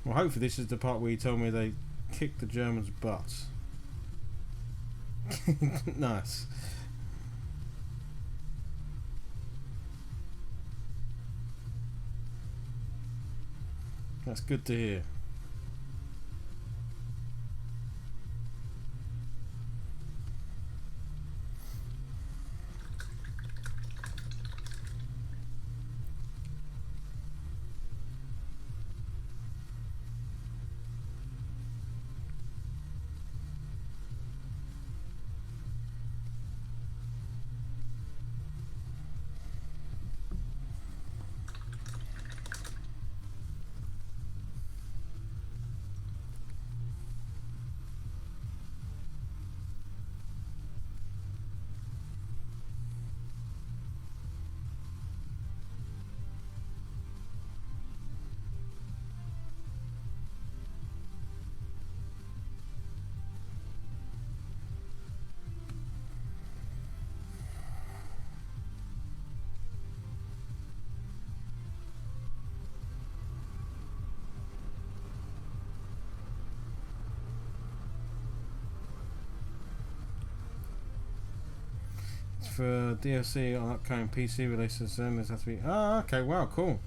Well, hopefully this is the part where you told me they kicked the Germans' butts. Nice. That's good to hear. For DLC on upcoming PC releases, then there's has to be. Ah, okay, wow, cool.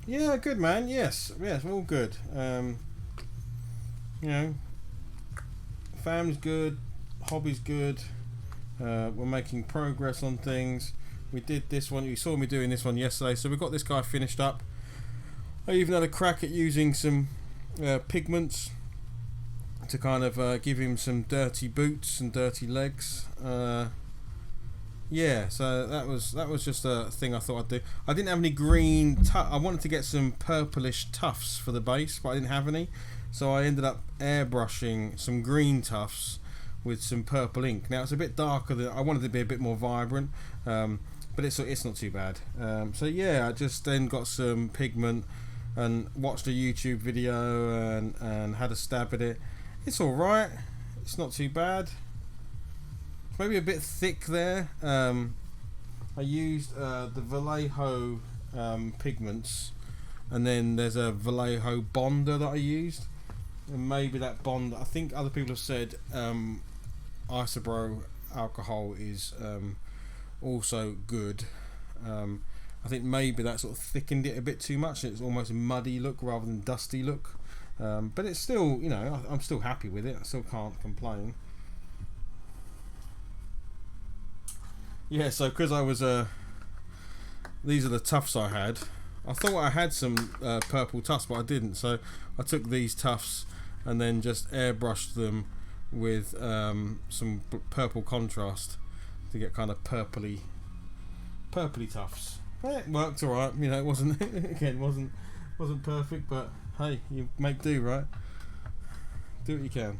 Yeah, good man. Yes, all good. You know, family's good, hobby's good. We're making progress on things. We did this one. You saw me doing this one yesterday, so we got this guy finished up. I even had a crack at using some pigments to kind of give him some dirty boots and dirty legs. Yeah, so that was just a thing I thought I'd do. I didn't have any green. I wanted to get some purplish tufts for the base, but I didn't have any, so I ended up airbrushing some green tufts with some purple ink. Now it's a bit darker than I wanted it to be, a bit more vibrant, but it's not too bad. So yeah, I just then got some pigment and watched a YouTube video and had a stab at it. It's all right. It's not too bad. Maybe a bit thick there. I used the Vallejo pigments, and then there's a Vallejo bonder that I used, and maybe that bond. I think other people have said Isobro alcohol is also good. I think maybe that sort of thickened it a bit too much. It's almost a muddy look rather than dusty look. But it's still, you know, I'm still happy with it. I still can't complain. Yeah, so because I was these are the tufts I had. I thought I had some purple tufts, but I didn't. So I took these tufts and then just airbrushed them with some purple contrast to get kind of purpley tufts. Yeah, it worked all right. You know, it wasn't again wasn't perfect, but hey, you make do, right? Do what you can.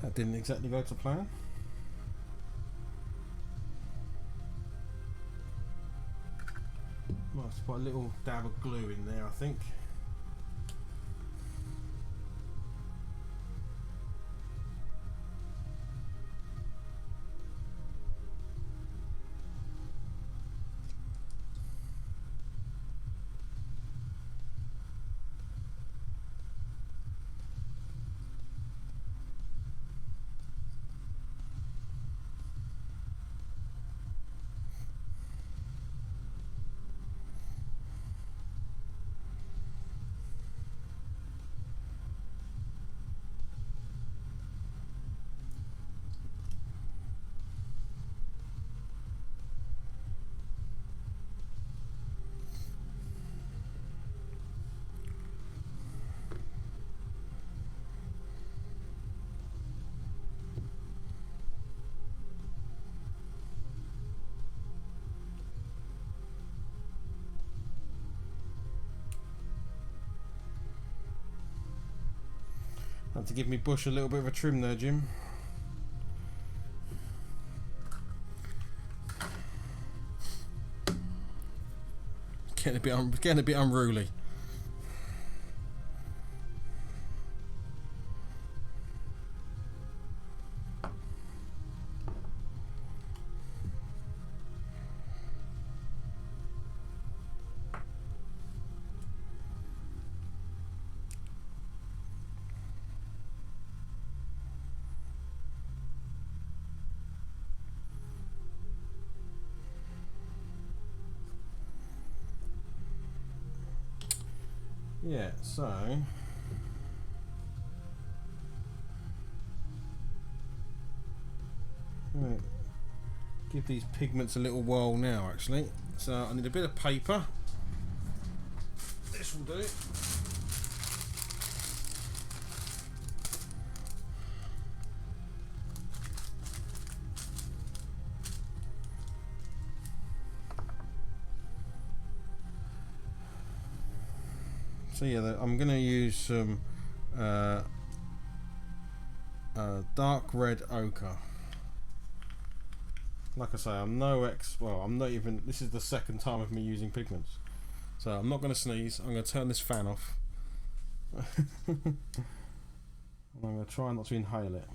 That didn't exactly go to plan. Might have to put a little dab of glue in there, I think. Had to give me bush a little bit of a trim there, Jim. Getting a bit unruly. Yeah, so right, give these pigments a little whirl now actually. So I need a bit of paper. This will do. So yeah, I'm going to use some dark red ochre. Like I say, I'm not even, this is the second time of me using pigments. So I'm not going to sneeze, I'm going to turn this fan off. I'm going to try not to inhale it.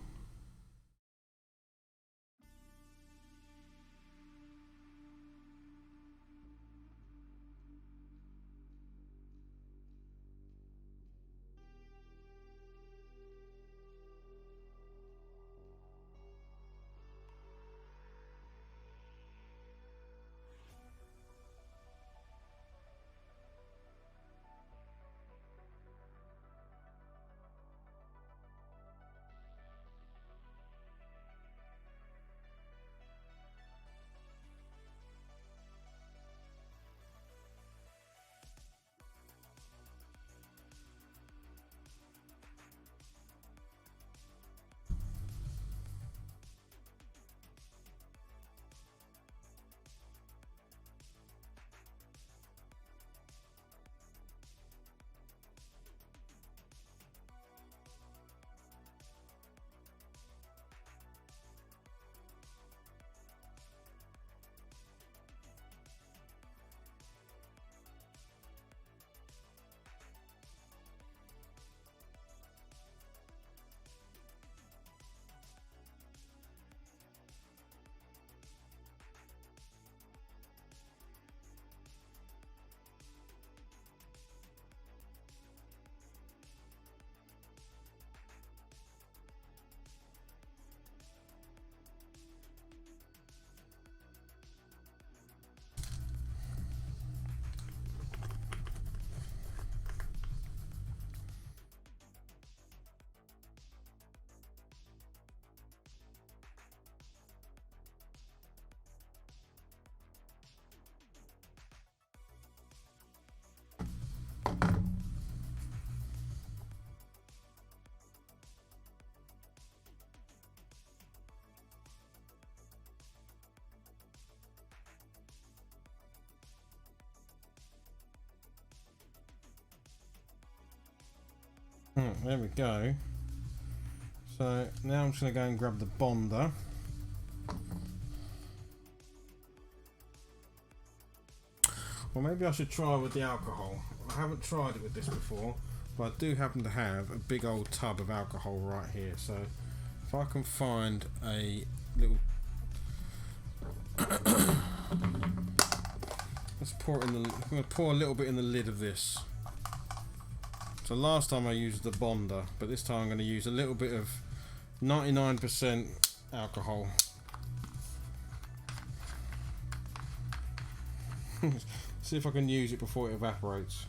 There we go. So now I'm just going to go and grab the bonder. Or maybe I should try with the alcohol. I haven't tried it with this before, but I do happen to have a big old tub of alcohol right here. So if I can find a little... Let's pour it in the... I'm going to pour a little bit in the lid of this. So last time I used the bonder, but this time I'm going to use a little bit of 99% alcohol. See if I can use it before it evaporates.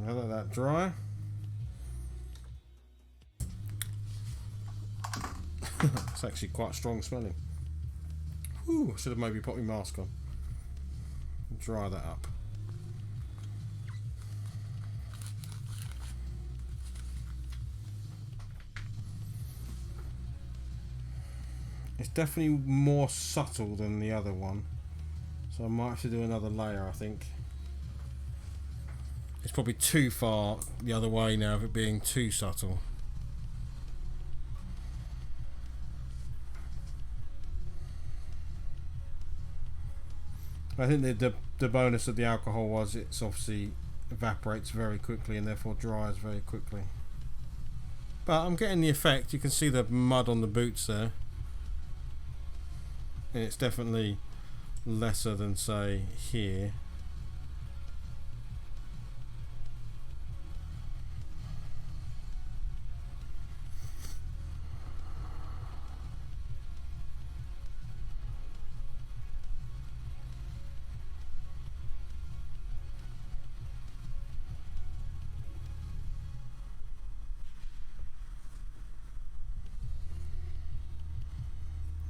I'll let that dry. It's actually quite strong smelling. Ooh, I should have maybe put my mask on. Dry that up. It's definitely more subtle than the other one, so I might have to do another layer, I think. It's probably too far the other way now of it being too subtle. I think the bonus of the alcohol was it's obviously evaporates very quickly and therefore dries very quickly. But I'm getting the effect. You can see the mud on the boots there. And it's definitely lesser than, say, here.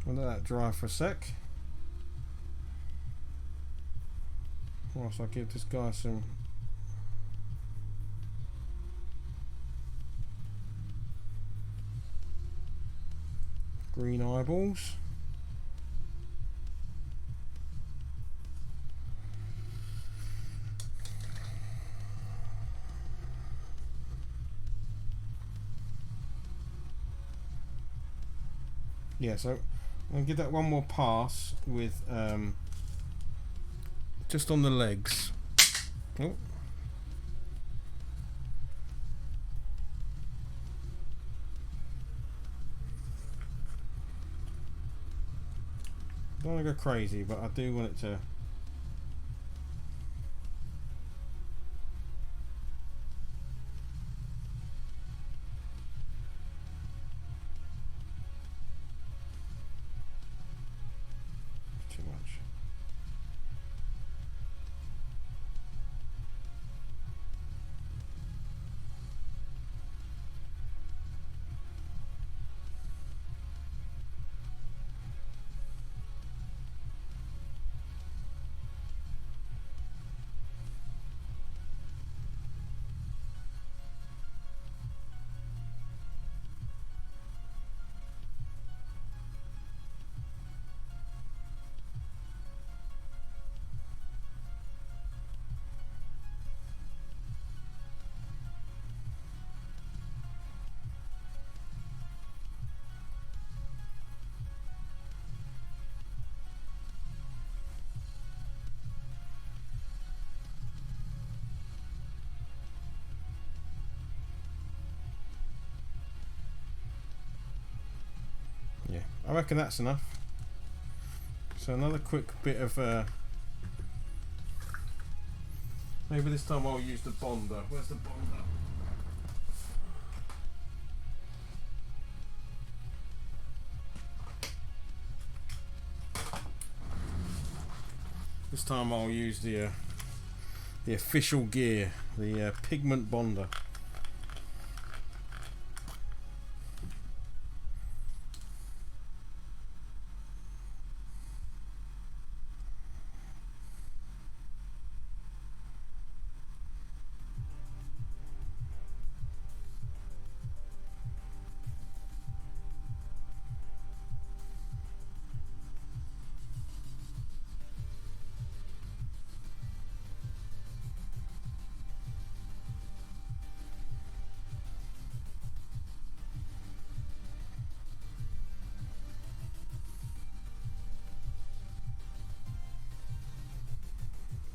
I'll let that dry for a sec. Whilst I give this guy some green eyeballs. Yeah, so I'm going to give that one more pass with just on the legs. Oh. Don't want to go crazy, but I do want it to. Too much. I reckon that's enough. So another quick bit of maybe this time I'll use the bonder. Where's the bonder? This time I'll use the official gear, the pigment bonder.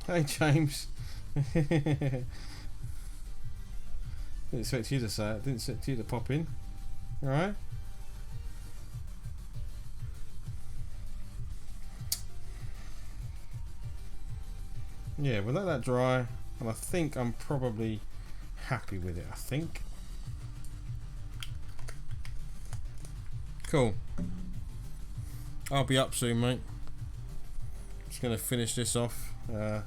Hey James. Didn't expect you to say it. Didn't expect you to pop in. Alright. Yeah, we'll let that dry, and I think I'm probably happy with it, I think. Cool. I'll be up soon, mate. Just gonna finish this off. You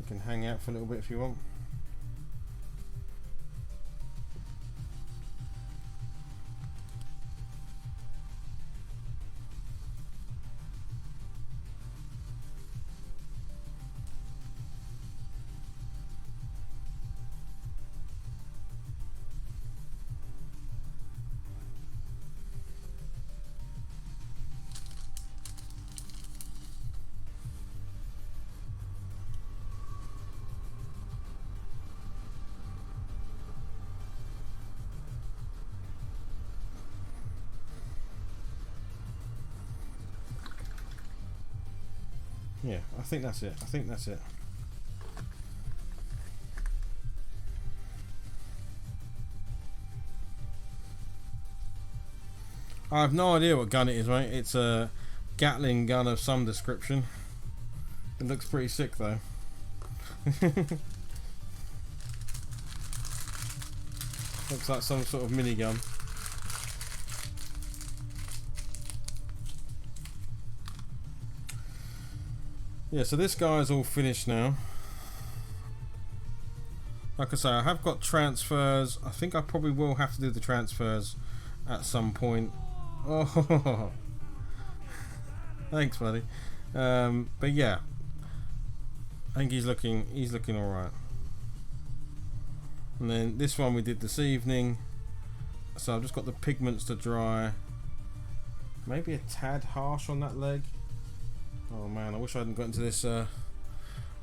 can hang out for a little bit if you want. Yeah, I think that's it. I think that's it. I have no idea what gun it is, mate. It's a Gatling gun of some description. It looks pretty sick, though. Looks like some sort of minigun. Yeah, so this guy is all finished now. Like I say, I have got transfers. I think I probably will have to do the transfers at some point. Oh, thanks, buddy. But yeah, I think he's looking all right. And then this one we did this evening. So I've just got the pigments to dry. Maybe a tad harsh on that leg. Oh man, I wish I hadn't got into this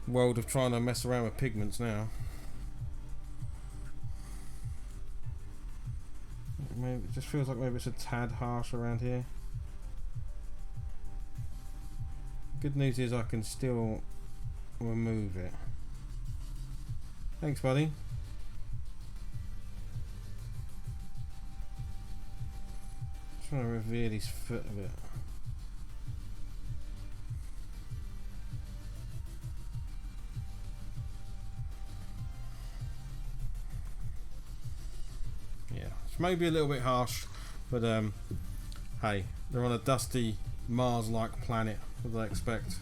world of trying to mess around with pigments now. Maybe it just feels like maybe it's a tad harsh around here. Good news is I can still remove it. Thanks, buddy. Trying to reveal his foot a bit. It's maybe a little bit harsh, but hey, they're on a dusty Mars-like planet. What do they expect?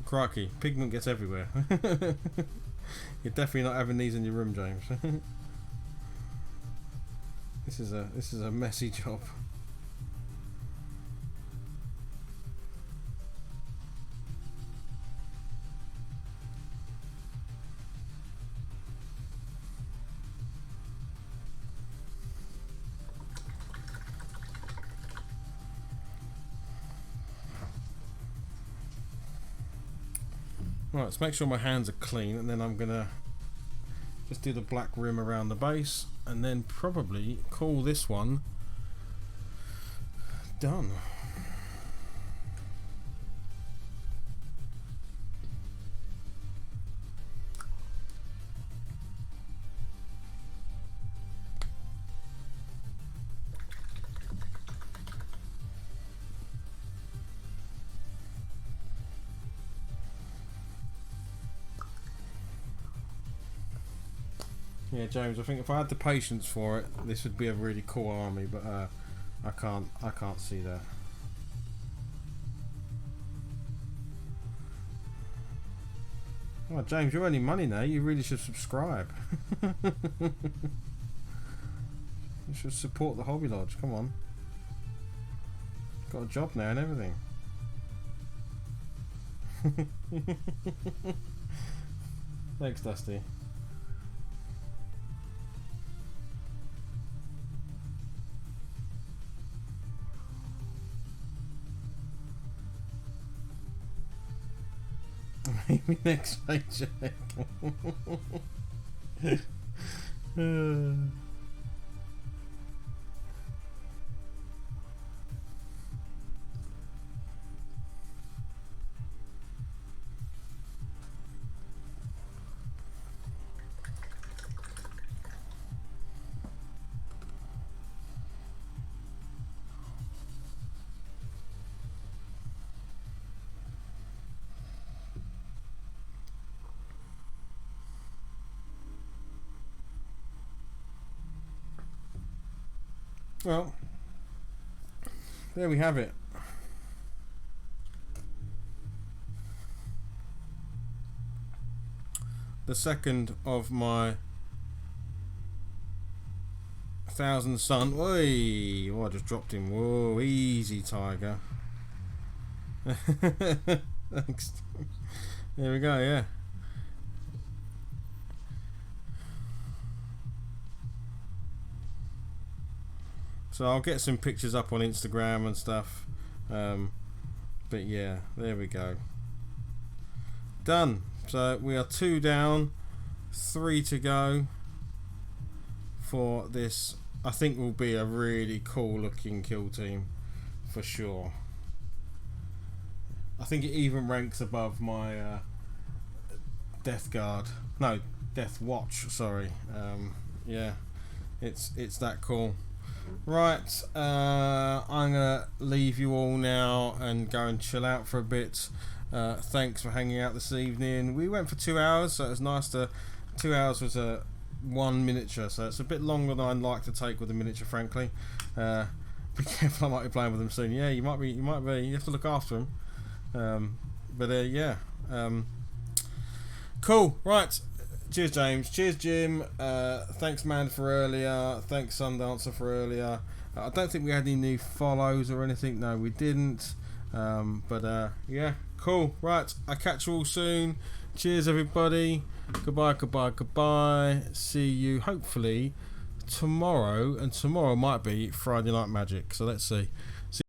Crikey, pigment gets everywhere. You're definitely not having these in your room, James. This is a messy job. Right, let's make sure my hands are clean, and then I'm gonna Just do the black rim around the base, and then probably call this one done. Yeah, James, I think if I had the patience for it, this would be a really cool army, but I can't see that. Oh, James, you're earning money now. You really should subscribe. You should support the Hobby Lodge. Come on. Got a job now and everything. Thanks, Dusty. Maybe next paycheck. Well, there we have it. The second of my 1,000 sun. Oi! Oh, I just dropped him. Whoa, easy, Tiger. Thanks. There we go, yeah. So I'll get some pictures up on Instagram and stuff. But yeah, there we go. Done. So we are 2 down, 3 to go for this. I think will be a really cool looking kill team for sure. I think it even ranks above my Death Guard. No, Death Watch, sorry. Yeah, it's that cool. Right, I'm gonna leave you all now and go and chill out for a bit. Thanks for hanging out this evening. We went for 2 hours, so it was nice to. 2 hours was a 1 miniature, so it's a bit longer than I'd like to take with a miniature, frankly. Be careful, I might be playing with them soon. Yeah, you might be. You have to look after them. Yeah. Cool. Right. Cheers, James. Cheers, Jim. Thanks, Man, for earlier. Thanks, Sundancer, for earlier. I don't think we had any new follows or anything. No, we didn't. Yeah, cool. Right, I'll catch you all soon. Cheers, everybody. Goodbye, goodbye, goodbye. See you, hopefully, tomorrow. And tomorrow might be Friday Night Magic. So let's see.